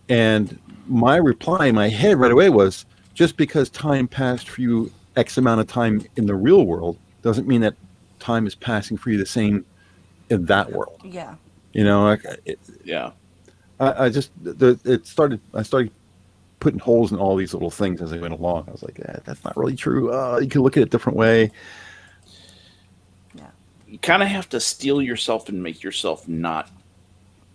And my reply in my head right away was, just because time passed for you X amount of time in the real world doesn't mean that time is passing for you the same in that world. Yeah. Yeah. I started putting holes in all these little things as I went along. I was like, that's not really true. You can look at it a different way. Yeah. You kind of have to steel yourself and make yourself not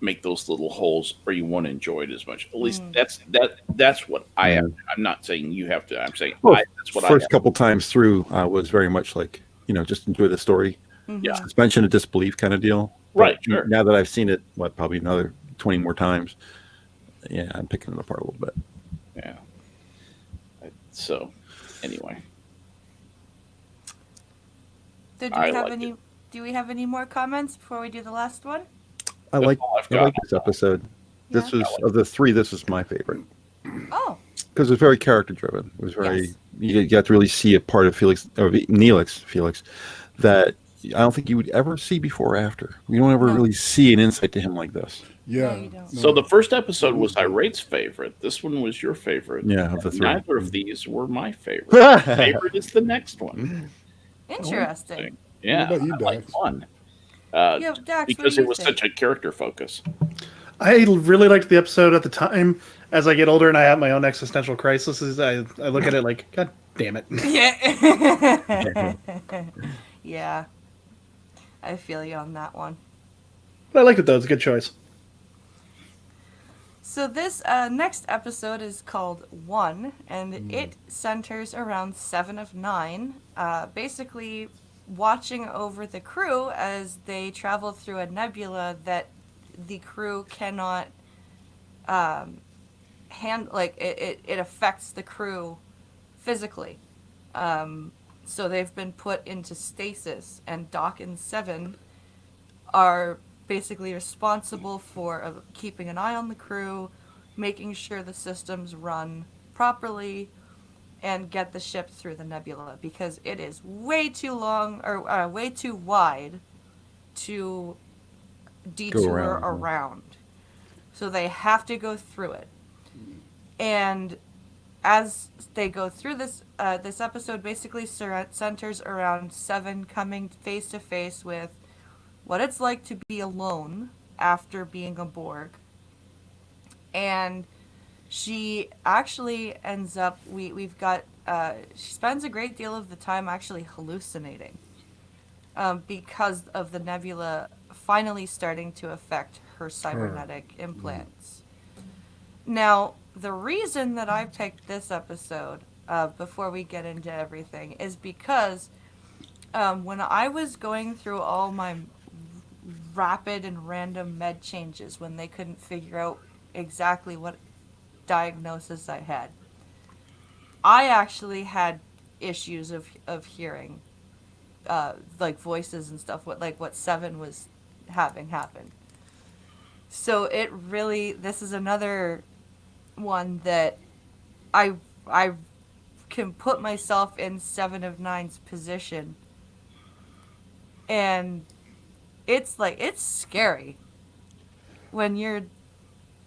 make those little holes, or you won't enjoy it as much. At least that's what I am. I'm not saying you have to. I'm saying that's what I First have. couple times through, I was very much like, just enjoy the story. Yeah. Suspension of disbelief kind of deal. Right, But sure. Now that I've seen it, probably another 20 more times. Yeah, I'm picking it apart a little bit. Yeah. So, anyway. So I liked it. do we have any more comments before we do the last one? I That's like all I've I got. like this episode. This Yeah. was of the three. This was my favorite Oh, because it was very character driven. It was very Yes. you got to really see a part of Felix or Felix that I don't think you would ever see before or after. You don't ever No. really see an insight to him like this. Yeah. you don't. So the first episode was Irate's favorite. This one was your favorite. Yeah, of the And three. neither of these were my favorite. Favorite is the next one. Interesting. Yeah, What about you, I like Dax? one. Yeah, Dax, what Because do it you was think? such a character focus. I really liked the episode at the time. As I get older and I have my own existential crises, I look at it like, God damn it. Yeah. Yeah. I feel you on that one. But I liked it though. It's a good choice. So this next episode is called One, and it centers around 7 of 9, basically watching over the crew as they travel through a nebula that the crew cannot it affects the crew physically. So they've been put into stasis, and Doc and Seven are basically responsible for keeping an eye on the crew, making sure the systems run properly, and get the ship through the nebula, because it is way too long or way too wide to detour around. So they have to go through it. And as they go through this, this episode basically centers around Seven coming face to face with what it's like to be alone after being a Borg. And she actually ends up, we've got, she spends a great deal of the time actually hallucinating because of the nebula finally starting to affect her cybernetic implants. Now, the reason that I picked this episode, before we get into everything, is because when I was going through all my rapid and random med changes when they couldn't figure out exactly what diagnosis I had, I actually had issues of hearing, like voices and stuff, what Seven was having happen. So it really, this is another one that I can put myself in 7 of 9's position, and it's scary when you're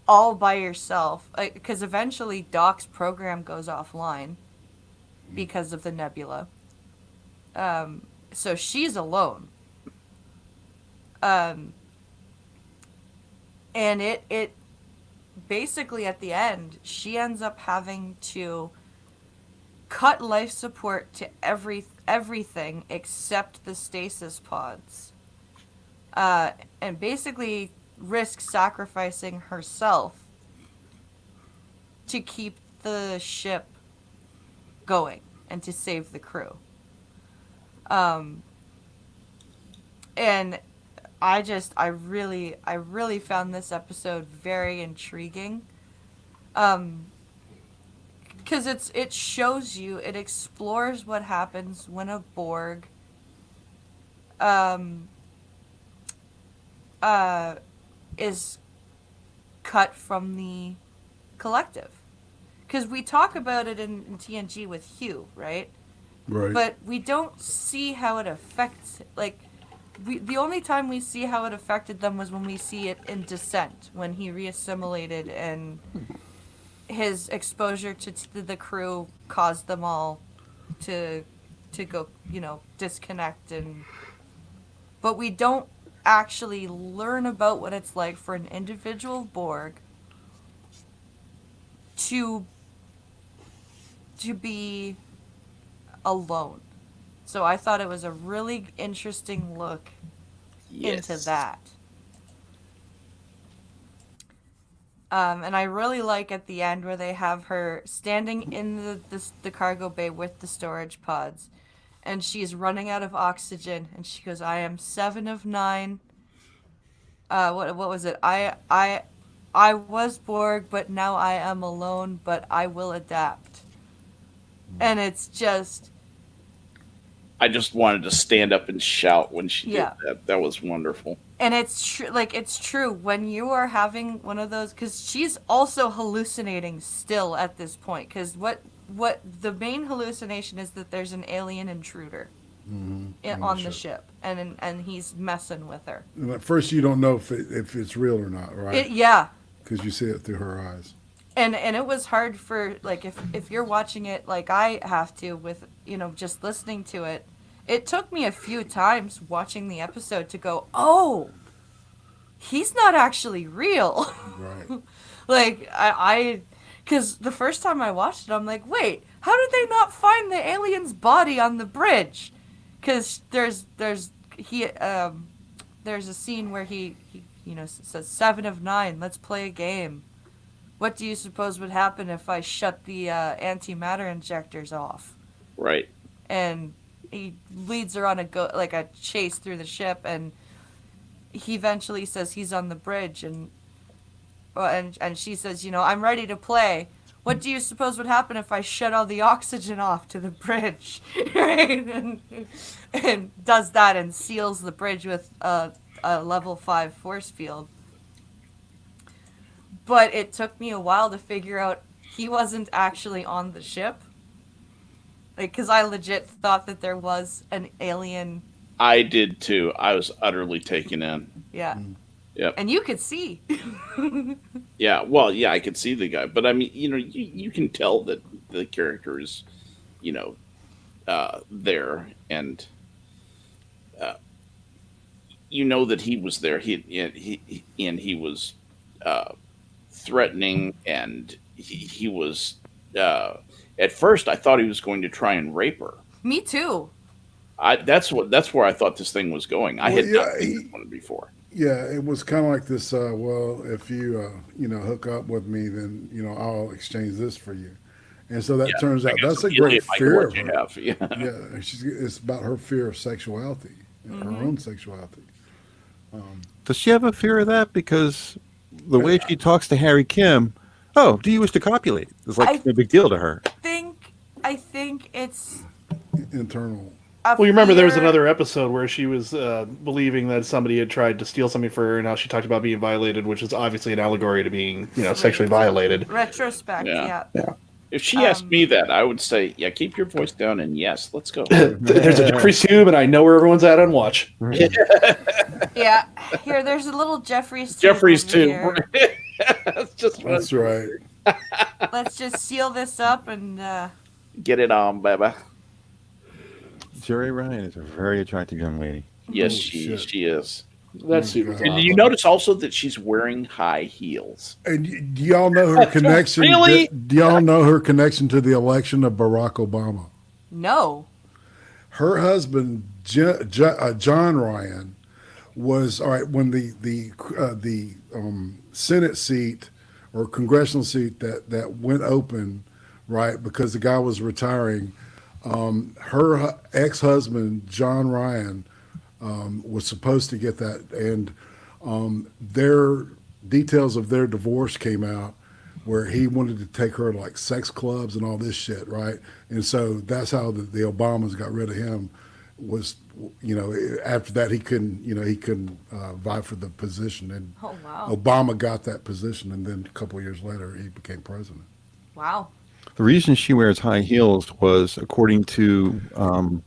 all by yourself, because eventually Doc's program goes offline because of the nebula, so she's alone, and it basically at the end she ends up having to cut life support to everything except the stasis pods, and basically risk sacrificing herself to keep the ship going and to save the crew. And I really found this episode very intriguing. Because it shows you, it explores what happens when a Borg is cut from the collective. Because we talk about it in TNG with Hugh, right? Right. But we don't see how it affects, the only time we see how it affected them was when we see it in Descent, when he reassimilated and his exposure to the crew caused them all to go, disconnect, but we don't actually learn about what it's like for an individual Borg to be alone. So I thought it was a really interesting look into that. And I really like at the end where they have her standing in the cargo bay with the storage pods, and she's running out of oxygen, and she goes, "I am 7 of 9. What was it? I was Borg, but now I am alone, but I will adapt." And it's just, I just wanted to stand up and shout when she Yeah. did that. That was wonderful. And it's true, like it's true when you are having one of those, because she's also hallucinating still at this point. Because what the main hallucination is that there's an alien intruder on the ship, and he's messing with her. And at first, you don't know if it's real or not, right? Yeah. Because you see it through her eyes. And it was hard for, like, if you're watching it like I have to with, just listening to it. It took me a few times watching the episode to go, oh, he's not actually real. Right. Like, because the first time I watched it, I'm like, wait, how did they not find the alien's body on the bridge? Because there's a scene where he says 7 of 9, let's play a game. What do you suppose would happen if I shut the antimatter injectors off? Right. And he leads her on a chase through the ship, and he eventually says he's on the bridge, and she says, I'm ready to play. What do you suppose would happen if I shut all the oxygen off to the bridge? Right? And does that and seals the bridge with a level 5 force field. But it took me a while to figure out he wasn't actually on the ship. Like, because I legit thought that there was an alien. I did too. I was utterly taken in. Yeah. Yep. And you could see. Yeah. Well, yeah, I could see the guy, but I mean, you can tell that the character is, there, and that he was there. He was threatening, and he was. At first, I thought he was going to try and rape her. Me too. That's where I thought this thing was going. I had not seen this one before. Yeah, it was kind of like this. Well, if you hook up with me, then I'll exchange this for you. And so that turns out that's a great fear of her. Yeah, it's about her fear of sexuality, her own sexuality. Does she have a fear of that? Because the way she talks to Harry Kim, oh, do you wish to copulate? It's like a big deal to her. I think it's internal. Well, you remember there was another episode where she was believing that somebody had tried to steal something for her, and how she talked about being violated, which is obviously an allegory to being, sexually violated. Retrospect, yeah. If she asked me that, I would say, yeah, keep your voice down, and yes, let's go. There's a Jeffrey's tube, and I know where everyone's at on watch. Yeah, there's a little Jeffrey's tube. Jeffrey's tube. That's right. Let's just seal this up and get it on, baby. Jeri Ryan is a very attractive young lady. Yes, she is. That's super. And you notice also that she's wearing high heels. And do y'all know her connection? Really? Do y'all know her connection to the election of Barack Obama? No. Her husband, John Ryan, was when the Senate seat or congressional seat that went open, right, because the guy was retiring. Her ex-husband, John Ryan, was supposed to get that, and their details of their divorce came out, where he wanted to take her to like sex clubs and all this shit, right? And so that's how the Obamas got rid of him. Was after that he couldn't vie for the position, and Oh wow. Obama got that position, and then a couple of years later he became president. Wow. The reason she wears high heels was, according to the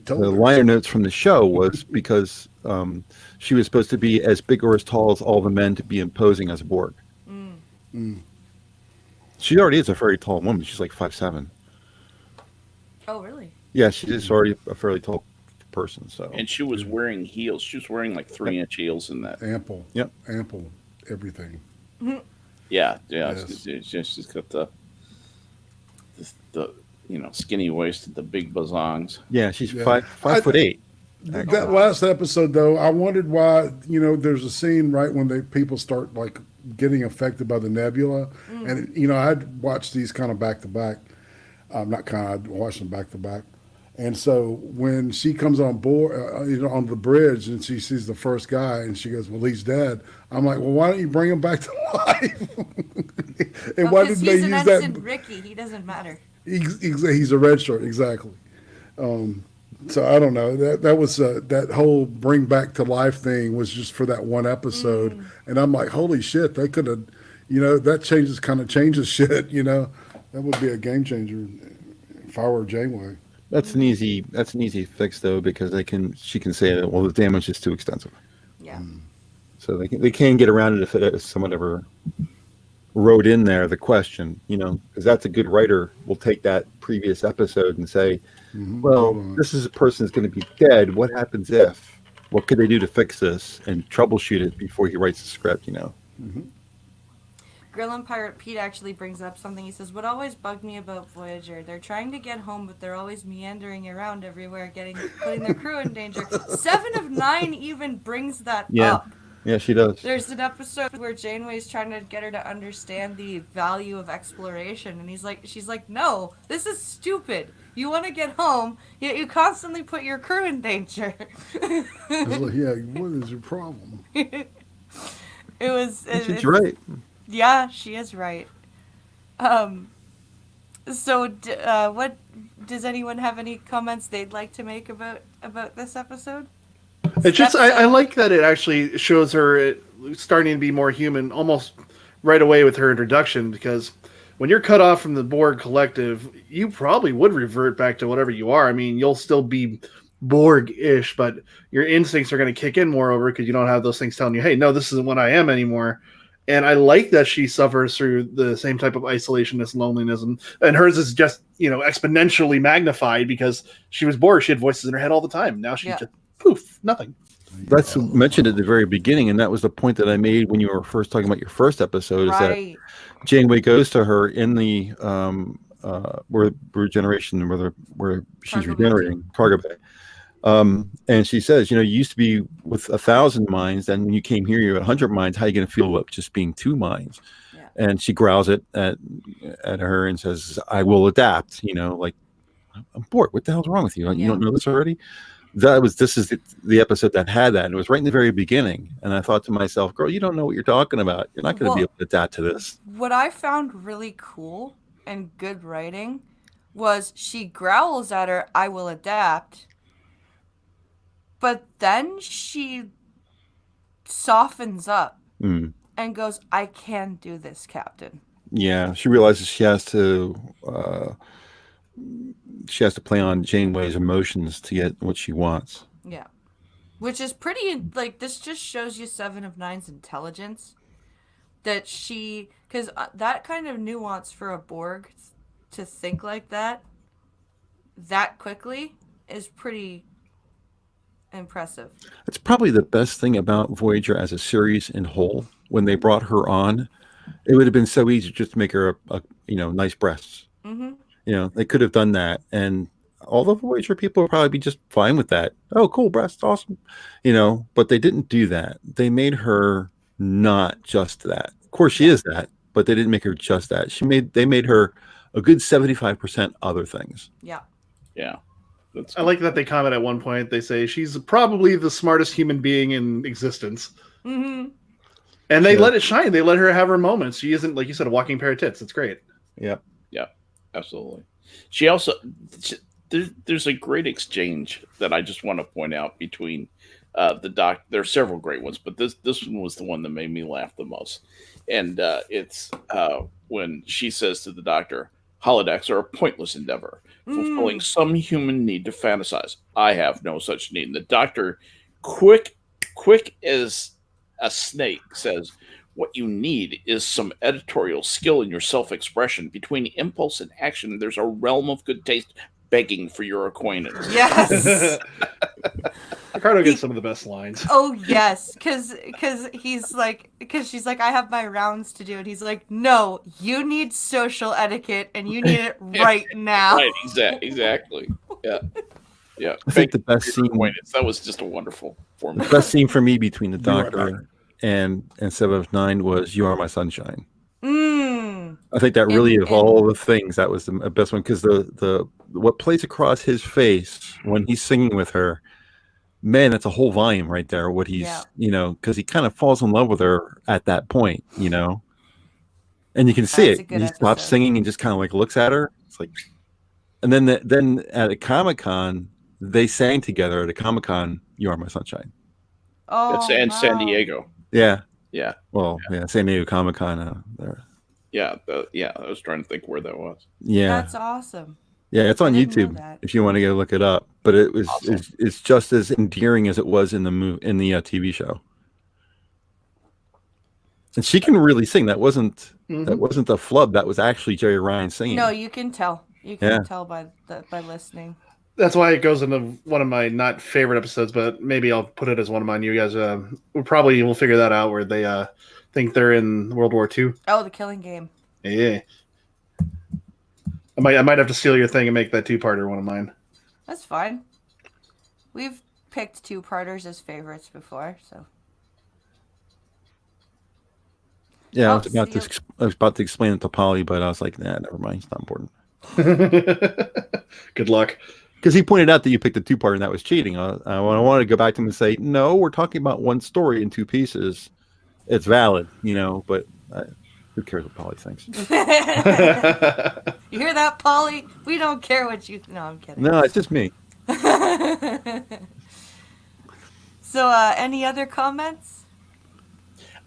liner notes from the show, was because she was supposed to be as big or as tall as all the men to be imposing as a Borg. She already is a very tall woman. She's like 5'7". Oh really? Yeah, she is already a fairly tall person. So. And she was wearing heels. She was wearing like 3-inch heels in that. Ample. Yep. Ample. Everything. Yeah. Yes. She's got the skinny waist and the big bazongs. Yeah, she's Yeah. 5'8". That last episode, though, I wondered why. There's a scene right when people start like getting affected by the nebula, and I'd watched these kind of back to back. I'd watched them back to back, and so when she comes on board, on the bridge, and she sees the first guy, and she goes, "Well, he's dead." I'm like, "Well, why don't you bring him back to life?" And why didn't they he's an use ensign that? Ricky. He doesn't matter. He's a red shirt, exactly. So I don't know. That was that whole bring back to life thing was just for that one episode, and I'm like, holy shit, they could have, that changes shit. That would be a game changer if I were Janeway. That's an easy fix though, because she can say that, well, the damage is too extensive. Yeah. So they can get around it if someone ever wrote in there the question, because that's a good writer will take that previous episode and say, well, this is a person that's going to be dead. What happens if? What could they do to fix this and troubleshoot it before he writes the script? Grill and Pirate Pete actually brings up something. He says, what always bugged me about Voyager, they're trying to get home, but they're always meandering around everywhere, putting their crew in danger. 7 of 9 even brings that up. Yeah, she does. There's an episode where Janeway's trying to get her to understand the value of exploration, and she's like, no, this is stupid. You want to get home, yet you constantly put your crew in danger. It's like, yeah, what is your problem? She's right. Yeah, she is right. So, what does anyone have any comments they'd like to make about this episode? It's just I like that it actually shows her starting to be more human almost right away with her introduction, because when you're cut off from the Borg collective, you probably would revert back to whatever you are. I mean, you'll still be Borg-ish, but your instincts are going to kick in moreover because you don't have those things telling you, hey, no, this isn't what I am anymore. And I like that she suffers through the same type of isolationist, loneliness, and hers is just, exponentially magnified because she was Borg. She had voices in her head all the time. Now she's just poof, nothing. That's mentioned at the very beginning, and that was the point that I made when you were first talking about your first episode. Is that Janeway goes to her in the regeneration, where she's regenerating cargo bay, and she says, you used to be with 1,000 minds, and when you came here, you're at 100 minds. How are you going to feel about just being 2 minds? Yeah. And she growls it at her and says, "I will adapt." Like, I'm bored. What the hell's wrong with you? You don't know this already? This is the episode that had that, and it was right in the very beginning. And I thought to myself, girl, you don't know what you're talking about. You're not going to be able to adapt to this. What I found really cool and good writing was she growls at her, "I will adapt," but then she softens up and goes, "I can do this, Captain." Yeah, she realizes she has to play on Janeway's emotions to get what she wants. Yeah. Which is pretty, this just shows you 7 of 9's intelligence. That because that kind of nuance for a Borg to think like that quickly is pretty impressive. It's probably the best thing about Voyager as a series in whole. When they brought her on, it would have been so easy just to make her a nice breasts. Mm-hmm. They could have done that, and all the Voyager people would probably be just fine with that. Oh, cool, breasts, awesome. But they didn't do that. They made her not just that. Of course, she is that, but they didn't make her just that. They made her a good 75% other things. Yeah. Yeah. I like that they comment at one point. They say she's probably the smartest human being in existence. Mm-hmm. And they let it shine. They let her have her moments. She isn't, like you said, a walking pair of tits. It's great. Yeah. Yeah, absolutely. She also, there's a great exchange that I just want to point out between the doc. There are several great ones, but this one was the one that made me laugh the most. And it's when she says to the doctor, "Holodecks are a pointless endeavor, fulfilling some human need to fantasize. I have no such need." And the doctor, quick as a snake, says, "What you need is some editorial skill in your self-expression. Between impulse and action, there's a realm of good taste begging for your acquaintance." Yes. Ricardo gets some of the best lines. Oh yes, because she's like, "I have my rounds to do," and he's like, "No, you need social etiquette, and you need it right now." Right, exactly. Yeah. Yeah, I think the best scene. That was just a wonderful format. The best scene for me between the doctor and 7 of 9 was "You Are My Sunshine." I think that really, of all the things, that was the best one, because the what plays across his face when he's singing with her, man, that's a whole volume right there. What he's because he kind of falls in love with her at that point, and you can see it. He stops singing and just kind of like looks at her. It's like, And then at a Comic-Con, they sang together at a Comic-Con, "You Are My Sunshine." Oh, And wow. San Diego. Yeah. Yeah. Well, yeah, San Diego Comic-Con there. Yeah. I was trying to think where that was. Yeah. That's awesome. Yeah, it's on I didn't know YouTube that. if you want to go look it up. But it was Awesome. it's just as endearing as it was in the TV show. And she can really sing. That wasn't a flub. That was actually Jerry Ryan singing. No, you can tell. You can tell by listening. That's why it goes into one of my not favorite episodes, but maybe I'll put it as one of mine. You guys we'll figure that out where they think they're in World War II. Oh, the Killing Game. Yeah. I might have to steal your thing and make that two-parter one of mine. That's fine. We've picked two-parters as favorites before, so. Yeah, Oh, I was about to explain it to Polly, but I was like, nah, never mind. It's not important. Good luck. Because he pointed out that you picked a two-parter and that was cheating. I wanted to go back to him and say, no, we're talking about one story in two pieces. It's valid, but who cares what Polly thinks? You hear that, Polly? We don't care what you... No, I'm kidding. No, it's just me. So, any other comments?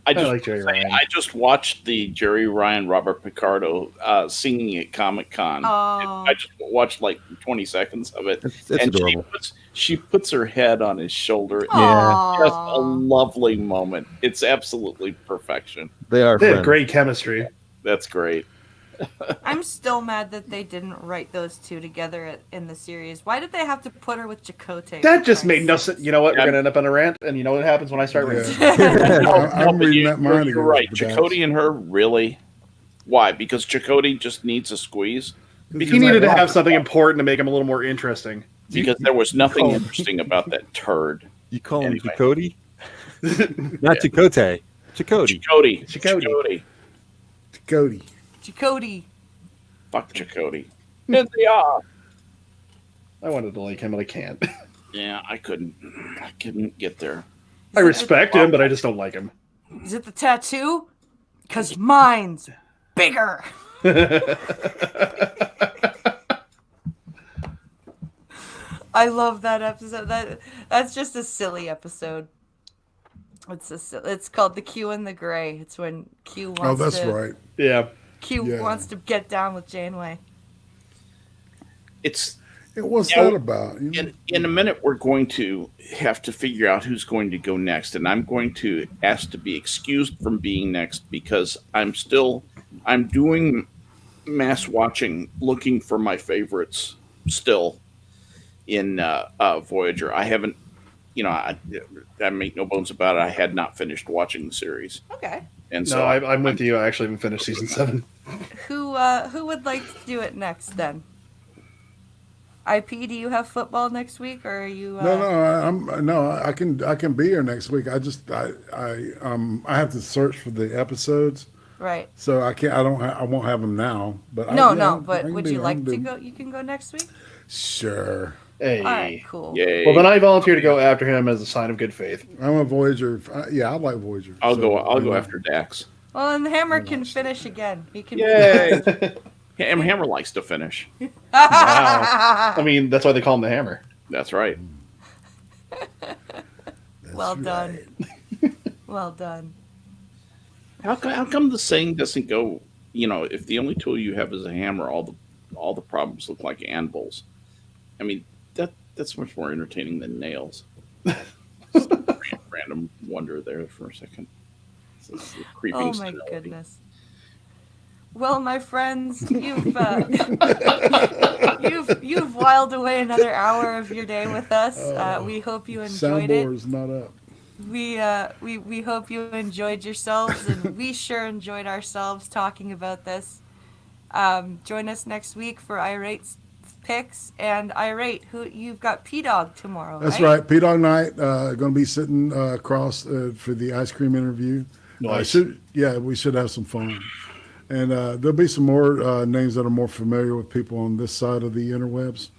I like Jerry Ryan. I just watched the Jerry Ryan, Robert Picardo singing at Comic-Con. Oh. I just watched like 20 seconds of it. It's and adorable. she puts her head on his shoulder. Aw. It's just a lovely moment. It's absolutely perfection. They are They had friends. great chemistry. That's great. I'm still mad that they didn't write those two together in the series. Why did they have to put her with Chakotay? That just made no sense. You know what? Yeah. We're going to end up on a rant, and you know what happens when I start ranting? I'm but reading that mind You're again. right. But Chakotay and her, really? Why? Because Chakotay just needs a squeeze? He needed to have something important to make him a little more interesting. Because there was nothing call- interesting about that turd. You call him Anyway. Chakotay? Not Chakotay. Chakotay. Chakotay. Cody. Chakotay. Fuck Chakotay. Yes, they are. I wanted to like him, but I can't. Yeah, I couldn't get there. I respect him, but I just don't like him. Is it the tattoo? Because mine's bigger. I love that episode. That's just a silly episode. It's called The Q and the Gray. It's when Q wants Oh, that's to, right. Yeah. Q Yeah. wants to get down with Janeway. What's Yeah, that about? You know? In a minute, we're going to have to figure out who's going to go next, and I'm going to ask to be excused from being next because I'm doing mass watching, looking for my favorites still in Voyager. I haven't, I make no bones about it. I had not finished watching the series, Okay. and No, so I'm with you. I actually haven't finished season 7. Who would like to do it next then? IP, do you have football next week, or are you? I can be here next week. I have to search for the episodes, Right. so I won't have them now. But No, I but can would do- you I like can to do- go? You can go next week. Sure. Hey. All right, cool. yay. Well, then I volunteer to go after him as a sign of good faith. I'm a Voyager. Yeah, I like Voyager. I'll so, go after Dax. Well, and Hammer can finish again. He can. Yay! Hammer likes to finish. Wow. I mean, that's why they call him the Hammer. That's right. Well done. right. Well done. How come the saying doesn't go? If the only tool you have is a hammer, all the problems look like anvils. I mean, that's much more entertaining than nails. Just a random wonder there for a second. It's a creeping Oh my sterility. goodness. Well, my friends, you've whiled away another hour of your day with us. We hope you enjoyed it. Soundboard's not up. We hope you enjoyed yourselves, and we sure enjoyed ourselves talking about this. Join us next week for Irate's picks, and Irate, who you've got P-Dog tomorrow. That's right. P-Dog Night. Going to be sitting across for the ice cream interview. Nice. We should have some fun. And there'll be some more names that are more familiar with people on this side of the interwebs.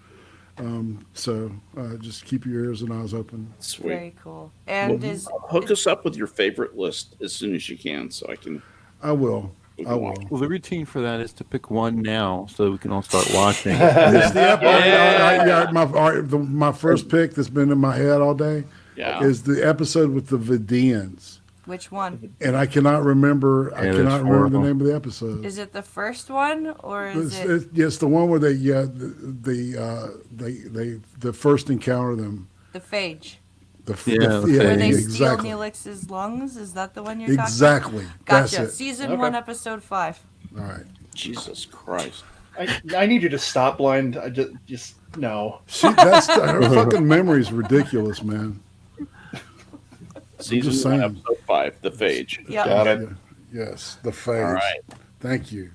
So just keep your ears and eyes open. Sweet. Very cool. And Hook us up with your favorite list as soon as you can, so I can. I will. We I can will. watch it. Well, the routine for that is to pick one now so we can all start watching. It's the episode. Yeah. My first pick that's been in my head all day Yeah. is the episode with the Vidians, Which one? and I cannot remember. I Yeah, cannot there's 4 remember of the them. name of the episode. Is it the first one or is it? It's the one where they first encounter them. The phage, Yeah, the where they phage. steal exactly. Neelix's lungs. Is that the one you're talking Exactly. about? That's Gotcha. it. Season Okay. 1, episode 5. All right. Jesus Christ. I need you to stop, Blind. I just no. Her fucking memory is ridiculous, man. Season just 1, saying. episode 5, The Phage. Yeah. Got it. Yes, the phase. All right. Thank you.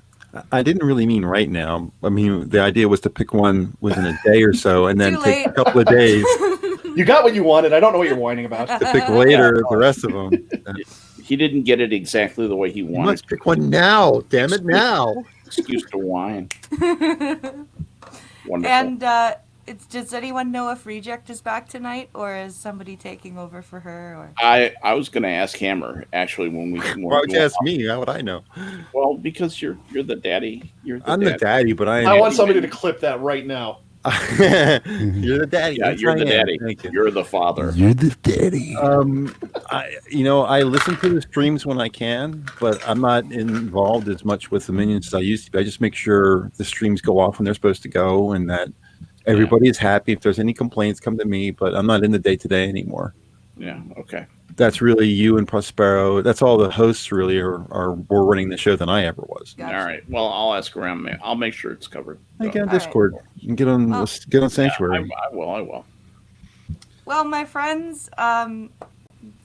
I didn't really mean right now. I mean, the idea was to pick one within a day or so and then Too take a late. couple of days You got what you wanted. I don't know what you're whining about. to pick later the rest of them. He didn't get it exactly the way he You wanted. must pick one now. Damn it, now. Excuse to whine. Wonderful. And does anyone know if Reject is back tonight, or is somebody taking over for her? Or I was going to ask Hammer actually when we. Why would you ask me? How would I know? Well, because you're the daddy. You're the I'm daddy. the daddy, but I I am. want somebody to clip that right now. You're the daddy. Yeah, Yes, you're I the am. daddy. Thank you. You're the father. You're the daddy. I listen to the streams when I can, but I'm not involved as much with the minions as I used to be. I just make sure the streams go off when they're supposed to go and that everybody is happy. If there's any complaints, come to me, but I'm not in the day-to-day anymore. Yeah. Okay. That's really you and Prospero. That's all the hosts really are more running the show than I ever was. Gotcha. All right. Well, I'll ask around. I'll make sure it's covered. I get on All right. Discord. You can get on Well- Sanctuary. I will. Well, my friends,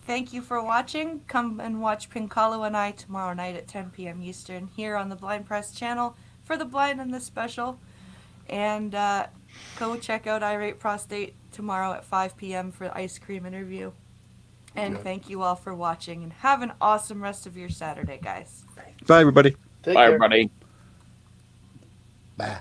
thank you for watching. Come and watch Pinkalo and I tomorrow night at 10 p.m. Eastern here on the Blind Press channel for the Blind and the Special. And go check out I Rate Prostate tomorrow at 5 p.m. for the ice cream interview. And thank you all for watching, and have an awesome rest of your Saturday, guys. Bye, everybody. Take Bye, care. everybody. Bye.